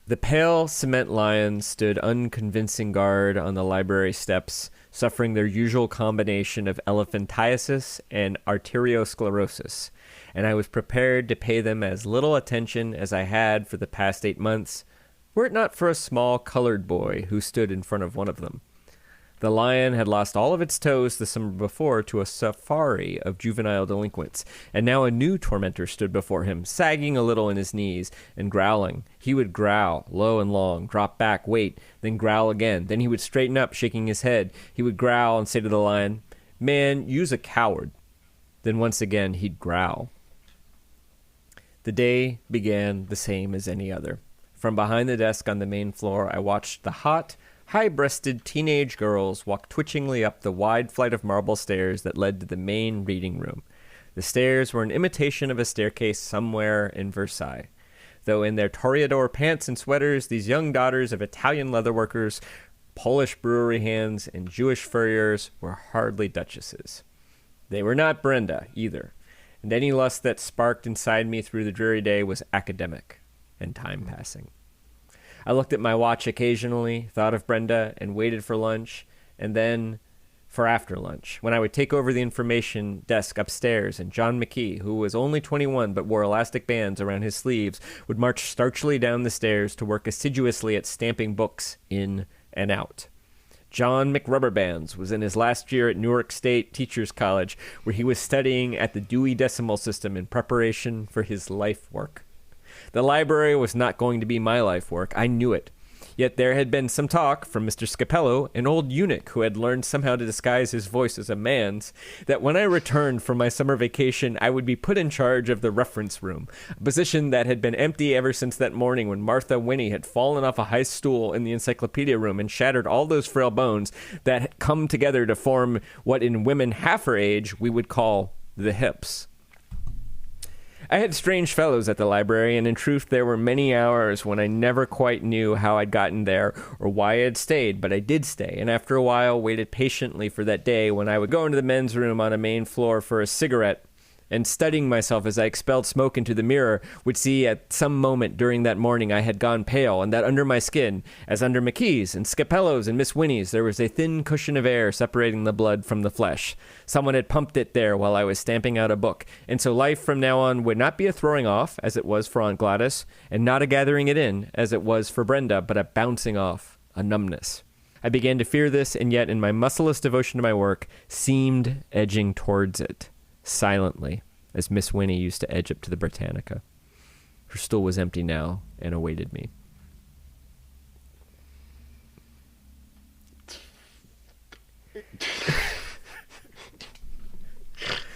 The pale cement lions stood unconvincing guard on the library steps, suffering their usual combination of elephantiasis and arteriosclerosis, and I was prepared to pay them as little attention as I had for the past 8 months, were it not for a small colored boy who stood in front of one of them. The lion had lost all of its toes the summer before to a safari of juvenile delinquents, and now a new tormentor stood before him, sagging a little in his knees and growling. He would growl, low and long, drop back, wait, then growl again. Then he would straighten up, shaking his head. He would growl and say to the lion, "Man, you's a coward." Then once again he'd growl. The day began the same as any other. From behind the desk on the main floor, I watched the hot, high-breasted teenage girls walk twitchingly up the wide flight of marble stairs that led to the main reading room. The stairs were an imitation of a staircase somewhere in Versailles, though in their toreador pants and sweaters, these young daughters of Italian leatherworkers, Polish brewery hands, and Jewish furriers were hardly duchesses. They were not Brenda, either, and any lust that sparked inside me through the dreary day was academic and time passing. I looked at my watch occasionally, thought of Brenda, and waited for lunch, and then for after lunch, when I would take over the information desk upstairs, and John McKee, who was only 21 but wore elastic bands around his sleeves, would march starchily down the stairs to work assiduously at stamping books in and out. John McRubberbands was in his last year at Newark State Teachers College, where he was studying at the Dewey Decimal System in preparation for his life work. The library was not going to be my life work. I knew it. Yet there had been some talk from Mr. Scapello, an old eunuch who had learned somehow to disguise his voice as a man's, that when I returned from my summer vacation, I would be put in charge of the reference room, a position that had been empty ever since that morning when Martha Winnie had fallen off a high stool in the encyclopedia room and shattered all those frail bones that had come together to form what in women half her age we would call the hips. I had strange fellows at the library, and in truth there were many hours when I never quite knew how I'd gotten there or why I had stayed, but I did stay, and after a while waited patiently for that day when I would go into the men's room on a main floor for a cigarette, and studying myself as I expelled smoke into the mirror, would see at some moment during that morning I had gone pale, and that under my skin, as under McKee's and Scapello's and Miss Winnie's, there was a thin cushion of air separating the blood from the flesh. Someone had pumped it there while I was stamping out a book, and so life from now on would not be a throwing off, as it was for Aunt Gladys, and not a gathering it in, as it was for Brenda, but a bouncing off, a numbness. I began to fear this, and yet in my muscleless devotion to my work, seemed edging towards it. Silently, as Miss Winnie used to edge up to the Britannica. Her stool was empty now and awaited me.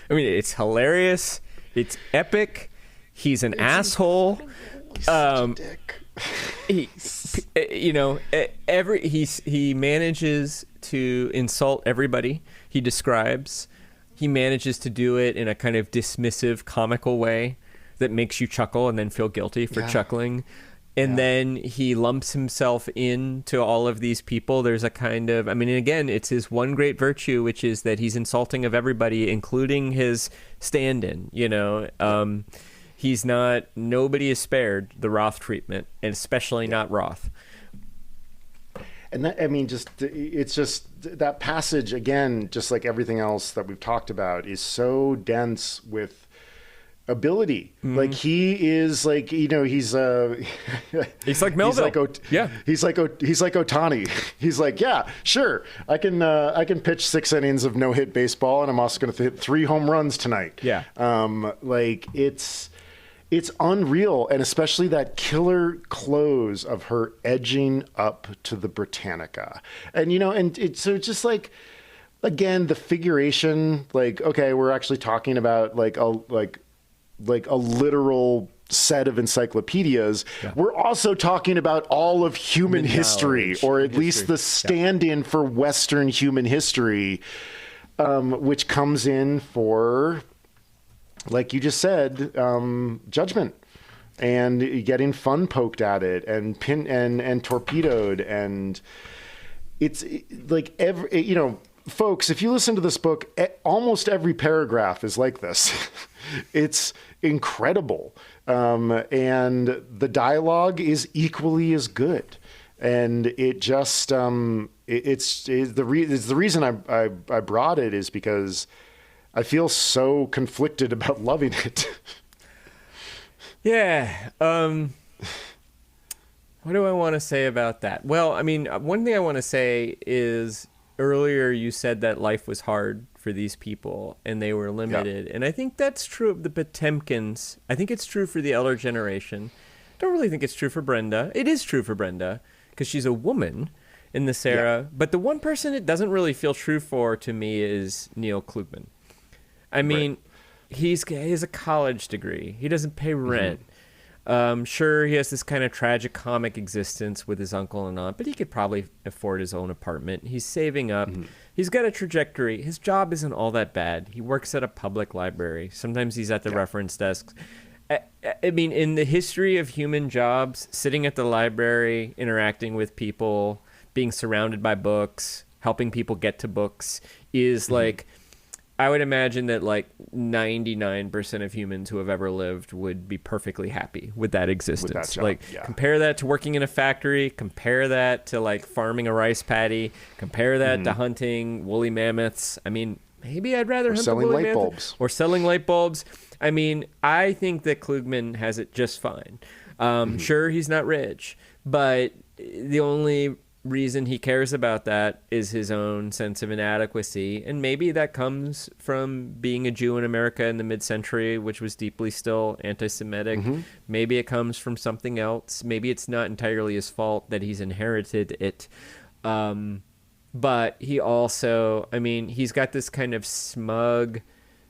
I mean, it's hilarious. It's epic. He's an asshole. He manages to insult everybody he describes. He manages to do it in a kind of dismissive, comical way that makes you chuckle and then feel guilty for chuckling. And then he lumps himself into all of these people. There's a kind of, I mean, again, it's his one great virtue, which is that he's insulting of everybody, including his stand-in, nobody is spared the Roth treatment, and especially not Roth. And that, I mean, it's just that passage again, just like everything else that we've talked about, is so dense with ability. Like he is like, he's like Melville. He's like Ohtani. He's like, yeah, sure, I can pitch 6 innings of no-hit baseball, and I'm also going to hit 3 home runs tonight. Yeah. Like it's unreal, and especially that killer close of her edging up to the Britannica, and so it's just like, again, the figuration, like, okay, we're actually talking about like a literal set of encyclopedias. Yeah. We're also talking about all of human history, or at least the stand-in for Western human history, which comes in for, like you just said, judgment, and getting fun poked at it, and torpedoed, and it's like folks, if you listen to this book, almost every paragraph is like this. It's incredible. And the dialogue is equally as good. And it just, it's the reason I brought it is because I feel so conflicted about loving it. Yeah. What do I want to say about that? Well, I mean, one thing I want to say is, earlier you said that life was hard for these people and they were limited. Yeah. And I think that's true of the Potemkins. I think it's true for the elder generation. I don't really think it's true for Brenda. It is true for Brenda because she's a woman in this era. Yeah. But the one person it doesn't really feel true for to me is Neil Klugman. I mean, he has a college degree. He doesn't pay rent. Sure, he has this kind of tragicomic existence with his uncle and aunt, but he could probably afford his own apartment. He's saving up. He's got a trajectory. His job isn't all that bad. He works at a public library. Sometimes he's at the reference desk. I mean, in the history of human jobs, sitting at the library, interacting with people, being surrounded by books, helping people get to books is like... I would imagine that like 99% of humans who have ever lived would be perfectly happy with that existence. With that job, compare that to working in a factory, compare that to like farming a rice paddy, compare that to hunting woolly mammoths. I mean, maybe I'd rather hunt the woolly mammoths. Or selling light bulbs. I mean, I think that Klugman has it just fine. Sure, he's not rich, but the only reason he cares about that is his own sense of inadequacy, and maybe that comes from being a Jew in America in the mid-century, which was deeply still anti-Semitic. Maybe it comes from something else. Maybe it's not entirely his fault that he's inherited it, but he also, I mean, he's got this kind of smug,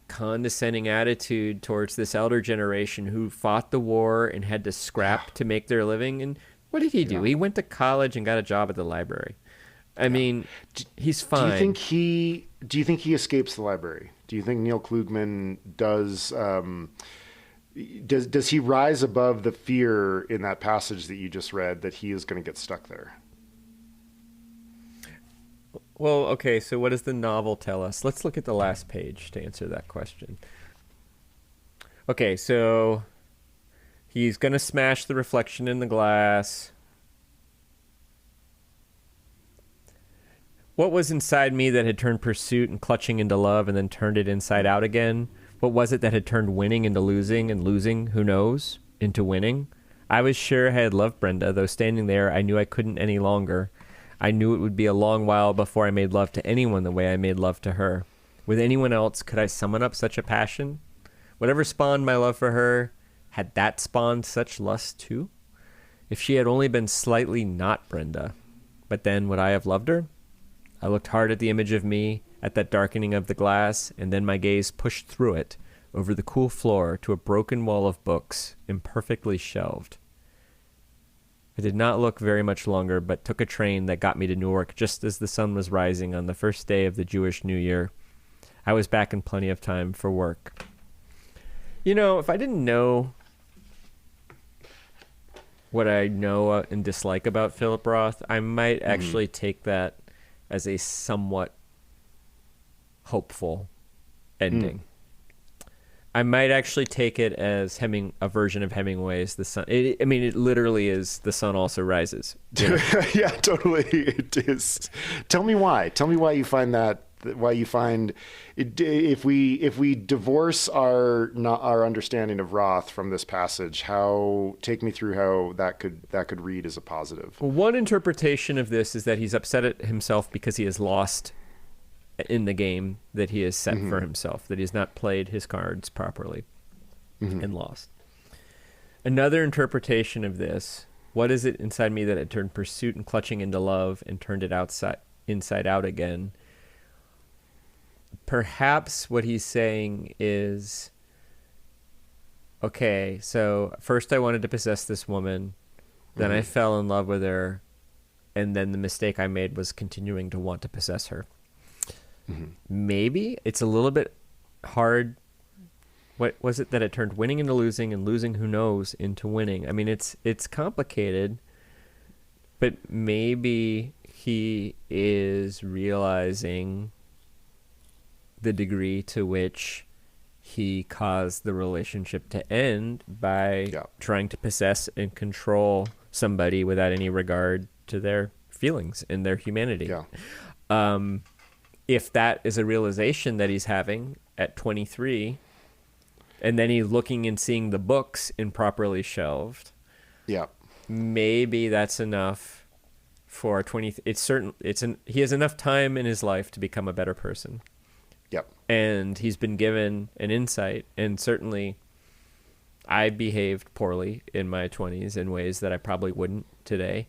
condescending attitude towards this elder generation who fought the war and had to scrap to make their living. And what did he do? He went to college and got a job at the library. I mean, he's fine. Do you think he escapes the library? Do you think Neil Klugman does he rise above the fear in that passage that you just read that he is going to get stuck there? Well, okay, so what does the novel tell us? Let's look at the last page to answer that question. Okay, so he's going to smash the reflection in the glass. What was inside me that had turned pursuit and clutching into love and then turned it inside out again? What was it that had turned winning into losing and losing, who knows, into winning? I was sure I had loved Brenda, though standing there I knew I couldn't any longer. I knew it would be a long while before I made love to anyone the way I made love to her. With anyone else, could I summon up such a passion? Whatever spawned my love for her, had that spawned such lust too? If she had only been slightly not Brenda, but then would I have loved her? I looked hard at the image of me, at that darkening of the glass, and then my gaze pushed through it, over the cool floor to a broken wall of books, imperfectly shelved. I did not look very much longer, but took a train that got me to Newark just as the sun was rising on the first day of the Jewish New Year. I was back in plenty of time for work. You know, if I didn't know what I know and dislike about Philip Roth, I might actually take that as a somewhat hopeful ending. I might actually take it as a version of Hemingway's The Sun. It literally is The Sun Also Rises. You know? Yeah, totally. It is. Tell me why. Tell me why you find that. Why you find it, if we divorce our understanding of Roth from this passage, take me through how that could read as a positive. Well, one interpretation of this is that he's upset at himself because he has lost in the game that he has set for himself, that he's not played his cards properly and lost. Another interpretation of this, what is it inside me that it turned pursuit and clutching into love and turned it inside out again? Perhaps what he's saying is, okay, so first I wanted to possess this woman, then I fell in love with her, and then the mistake I made was continuing to want to possess her. Maybe it's a little bit hard. What was it that it turned winning into losing, and losing, who knows, into winning? I mean, it's complicated, but maybe he is realizing the degree to which he caused the relationship to end by trying to possess and control somebody without any regard to their feelings and their humanity. If that is a realization that he's having at 23, and then he's looking and seeing the books improperly shelved, maybe that's enough for 20. He has enough time in his life to become a better person. And he's been given an insight, and certainly I behaved poorly in my 20s in ways that I probably wouldn't today.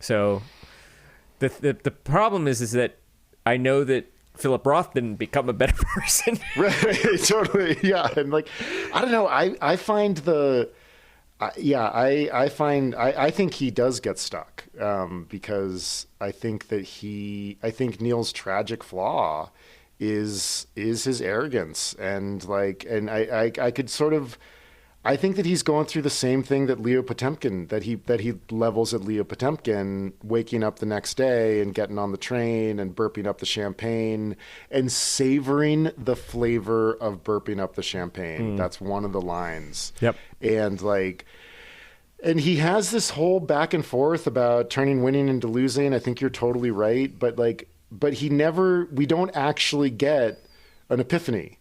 So the problem is that I know that Philip Roth didn't become a better person. Right, totally. Yeah. And like, I don't know. I find I think he does get stuck because I think Neil's tragic flaw is his arrogance. And I could sort of, I think that he's going through the same thing that Leo Potemkin, that he levels at Leo Potemkin, waking up the next day and getting on the train and burping up the champagne and savoring the flavor of burping up the champagne. That's one of the lines. And he has this whole back and forth about turning winning into losing. I think you're totally right. But we don't actually get an epiphany.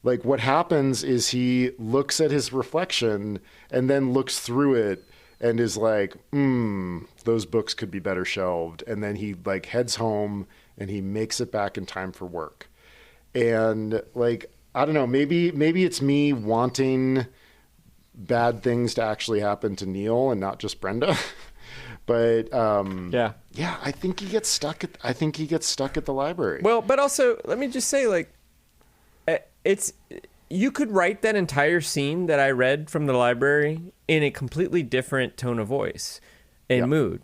Like, what happens is he looks at his reflection and then looks through it and is like, those books could be better shelved. And then he heads home and he makes it back in time for work. And I don't know, maybe it's me wanting bad things to actually happen to Neil and not just Brenda. But I think he gets stuck at the library. Well, but also let me just say, you could write that entire scene that I read from the library in a completely different tone of voice and mood.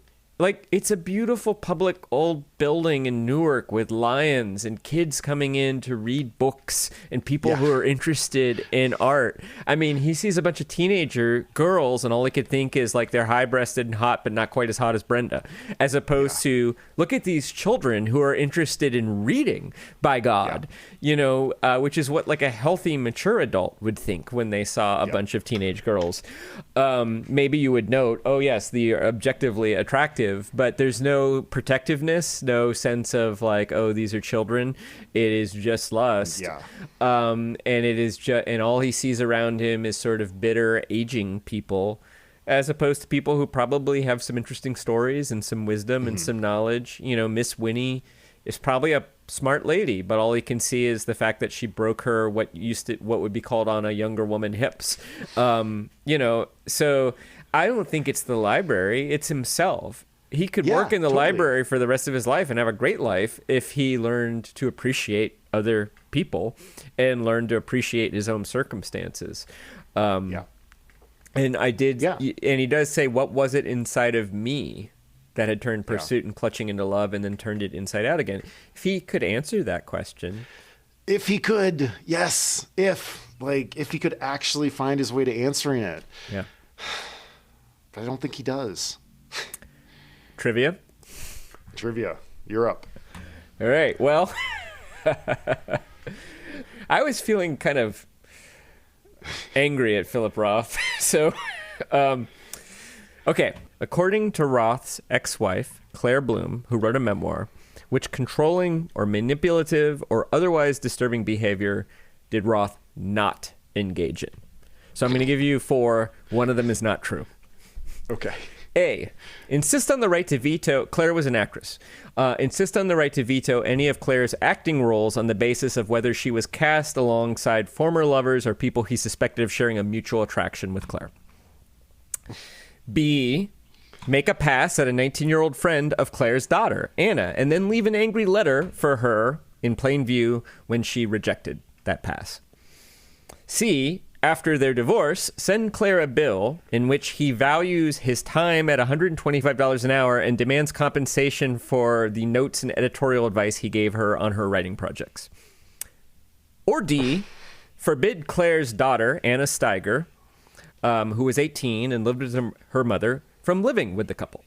It's a beautiful public old building in Newark with lions and kids coming in to read books and people who are interested in art. I mean, he sees a bunch of teenager girls and all he could think is they're high-breasted and hot, but not quite as hot as Brenda, as opposed to look at these children who are interested in reading, by God, which is what a healthy, mature adult would think when they saw a bunch of teenage girls. Maybe you would note, oh yes, they're objectively attractive, but there's no protectiveness, no sense of oh, these are children. It is just lust. And it is and all he sees around him is sort of bitter, aging people, as opposed to people who probably have some interesting stories and some wisdom and some knowledge. Miss Winnie is probably a smart lady, but all he can see is the fact that she broke her what would be called on a younger woman hips. So I don't think it's the library, it's himself. He could work in the library for the rest of his life and have a great life if he learned to appreciate other people and learned to appreciate his own circumstances. And I did, and he does say, what was it inside of me that had turned pursuit and clutching into love and then turned it inside out again? If he could answer that question. If he could, yes. If he could actually find his way to answering it. Yeah. But I don't think he does. Trivia. You're up. All right. Well, I was feeling kind of angry at Philip Roth. So, okay. According to Roth's ex-wife, Claire Bloom, who wrote a memoir, which controlling or manipulative or otherwise disturbing behavior did Roth not engage in? So I'm going to give you 4. One of them is not true. Okay. A, insist on the right to veto. Claire was an actress. Insist on the right to veto any of Claire's acting roles on the basis of whether she was cast alongside former lovers or people he suspected of sharing a mutual attraction with Claire. B, make a pass at a 19-year-old friend of Claire's daughter, Anna, and then leave an angry letter for her in plain view when she rejected that pass. C, after their divorce, send Claire a bill in which he values his time at $125 an hour and demands compensation for the notes and editorial advice he gave her on her writing projects. Or D, forbid Claire's daughter, Anna Steiger, who was 18 and lived with her mother, from living with the couple.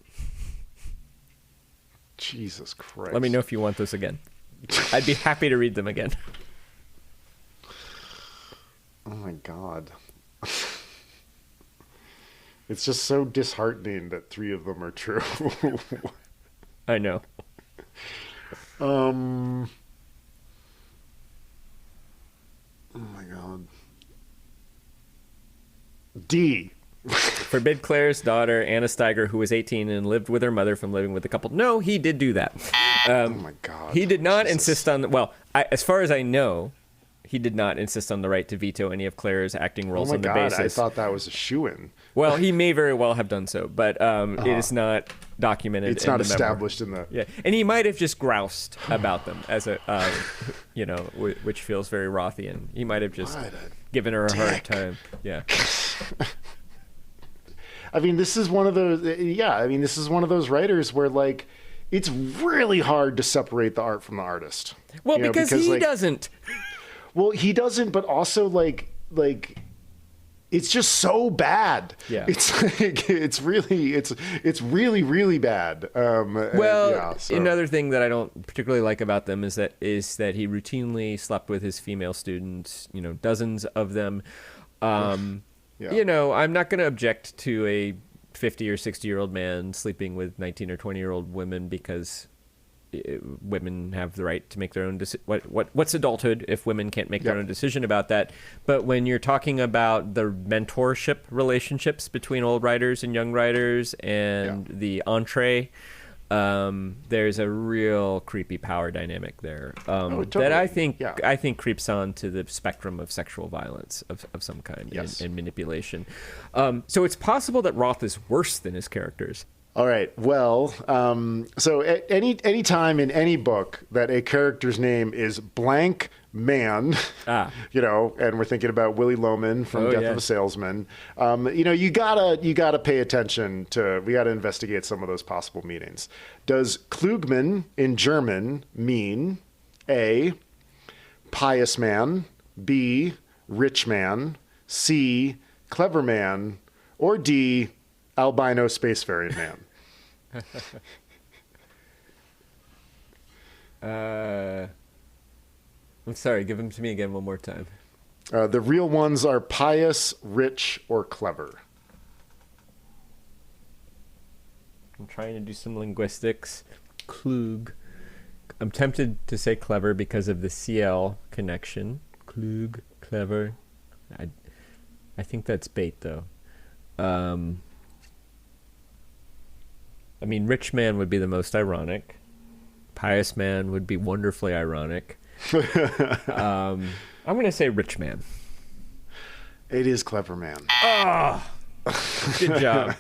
Jesus Christ. Let me know if you want this again. I'd be happy to read them again. Oh my God. It's just so disheartening that 3 of them are true. I know. Oh my God. D. Forbid Claire's daughter, Anna Steiger, who was 18 and lived with her mother, from living with the couple. No, he did do that. Oh my God. He did not Jesus. insist on, as far as I know, he did not insist on the right to veto any of Claire's acting roles on the basis. I thought that was a shoo-in. Well, he may very well have done so, but it is not documented. It's in not the established memoir. in the... Yeah, and he might have just groused about them as a, which feels very Rothian. He might have just given her a hard time. Yeah. I mean, this is one of those... Yeah, I mean, this is one of those writers where, like, it's really hard to separate the art from the artist. Well, because he doesn't... Well, he doesn't, but also like it's just so bad. Yeah. It's like it's really really bad. Another thing that I don't particularly like about them is that he routinely slept with his female students, dozens of them. I'm not going to object to a 50 or 60-year-old man sleeping with 19 or 20-year-old women because women have the right to make their own decision. What's adulthood if women can't make their own decision about that? But when you're talking about the mentorship relationships between old writers and young writers and the entree, there's a real creepy power dynamic there that I think creeps on to the spectrum of sexual violence of some kind and manipulation. So it's possible that Roth is worse than his characters. All right. Well, so at any time in any book that a character's name is blank man, and we're thinking about Willy Loman from Death of a Salesman, you gotta pay attention to. We gotta investigate some of those possible meanings. Does Klugman in German mean A, pious man, B, rich man, C, clever man, or D, albino spacefaring man? I'm sorry, give them to me again one more time. The real ones are pious, rich, or clever. I'm trying to do some linguistics. Klug. I'm tempted to say clever because of the CL connection. Klug, clever. I think that's bait, though. I mean, rich man would be the most ironic. Pious man would be wonderfully ironic. I'm going to say rich man. It is clever man. Oh, good job.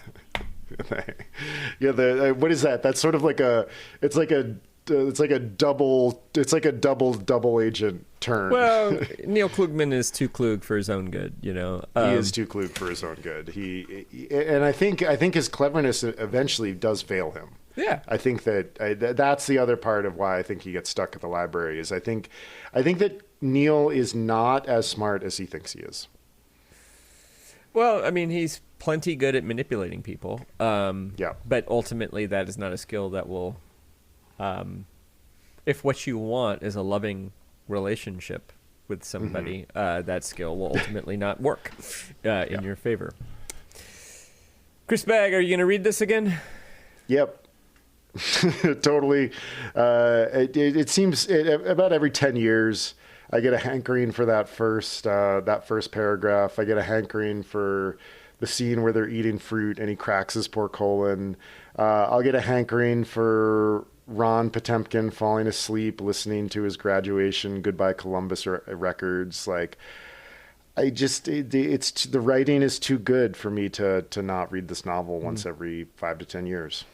Yeah, what is that? That's sort of like it's like a double agent turn. Well, Neil Klugman is too Klug for his own good, He is too Klug for his own good. And I think his cleverness eventually does fail him. Yeah. I think that's the other part of why I think he gets stuck at the library is I think that Neil is not as smart as he thinks he is. Well, I mean, he's plenty good at manipulating people. But ultimately that is not a skill that will... if what you want is a loving relationship, with somebody, that skill will ultimately not work in your favor. Chris Bagg, are you going to read this again? Yep. Totally. It seems about every 10 years, I get a hankering for that first paragraph. I get a hankering for the scene where they're eating fruit and he cracks his poor colon. I'll get a hankering for Ron Potemkin falling asleep listening to his graduation Goodbye Columbus records. Like, it's the writing is too good for me to not read this novel once every 5 to 10 years.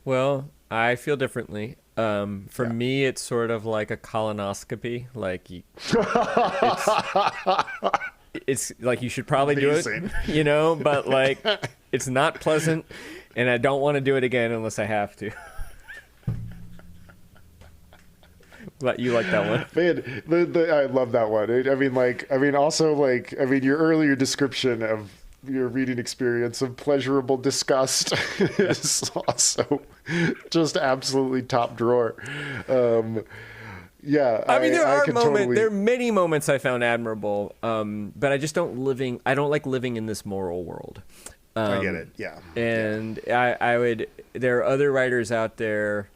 Well, I feel differently. For me, it's sort of like a colonoscopy. Like, it's like you should probably do it, but like it's not pleasant, and I don't want to do it again unless I have to. But you like that one? Man, I love that one. Your earlier description of your reading experience of pleasurable disgust is also just absolutely top drawer. There are many moments I found admirable, but I just don't like living in this moral world. I get it. Yeah. And there are other writers out there,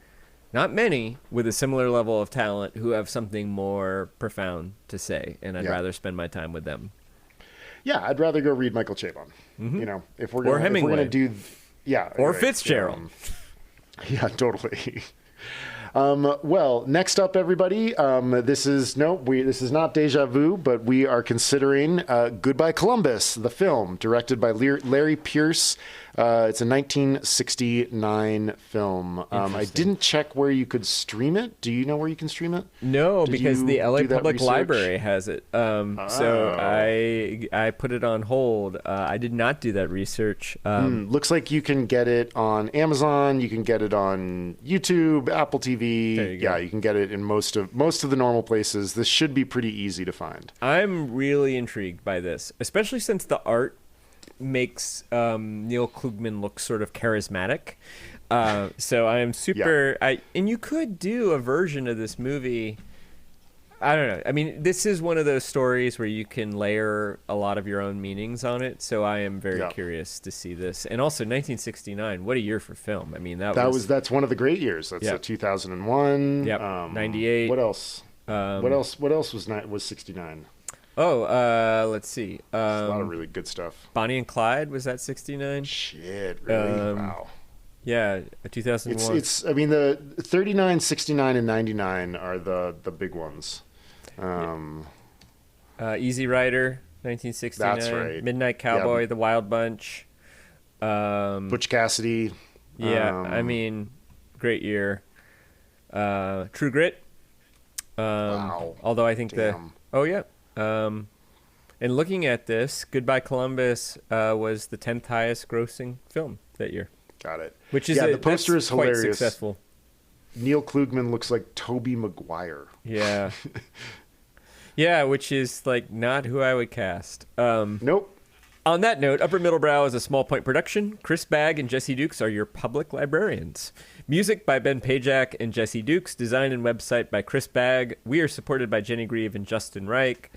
not many, with a similar level of talent who have something more profound to say, and I'd rather spend my time with them. Yeah, I'd rather go read Michael Chabon. Mm-hmm. If we're gonna do, or Fitzgerald. Yeah, totally. Well, next up, everybody, this is not Deja Vu, but we are considering Goodbye Columbus, the film, directed by Larry Pierce. It's a 1969 film. I didn't check where you could stream it. Do you know where you can stream it? No, because the LA Public Library has it. So I put it on hold. I did not do that research. Looks like you can get it on Amazon. You can get it on YouTube, Apple TV. There you go. Yeah, you can get it in most of the normal places. This should be pretty easy to find. I'm really intrigued by this, especially since the art makes Neil Klugman look sort of charismatic. So I am super... Yeah. And you could do a version of this movie... I don't know. I mean, this is one of those stories where you can layer a lot of your own meanings on it. So I am very curious to see this. And also 1969, what a year for film. I mean, that's one of the great years. That's 2001. Yep. 98. What else? What else was 69? Oh, let's see. A lot of really good stuff. Bonnie and Clyde, was that 69? Shit, really? Wow. Yeah, 2001. The 39, 69, and 99 are the big ones. Easy Rider, 1969. That's right. Midnight Cowboy, The Wild Bunch. Butch Cassidy. Yeah, great year. True Grit. Wow. Although I think Damn. and looking at this, Goodbye Columbus was the 10th highest grossing film that year. Got it. Which is the poster is hilarious. Quite successful. Neil Klugman looks like Tobey Maguire. Yeah. Yeah, which is like not who I would cast. Nope. On that note, Upper Middlebrow is a Small Point production. Chris Bagg and Jesse Dukes are your public librarians. Music by Ben Pajak and Jesse Dukes. Design and website by Chris Bagg. We are supported by Jenny Grieve and Justin Reich.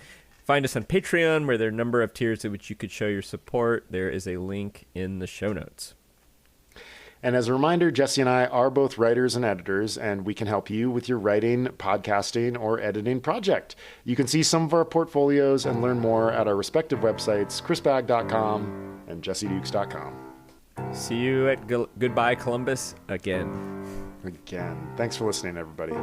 Find us on Patreon, where there are a number of tiers at which you could show your support. There is a link in the show notes. And as a reminder, Jesse and I are both writers and editors, and we can help you with your writing, podcasting, or editing project. You can see some of our portfolios and learn more at our respective websites, chrisbagg.com and jessedukes.com. See you at Goodbye Columbus again. Thanks for listening, everybody.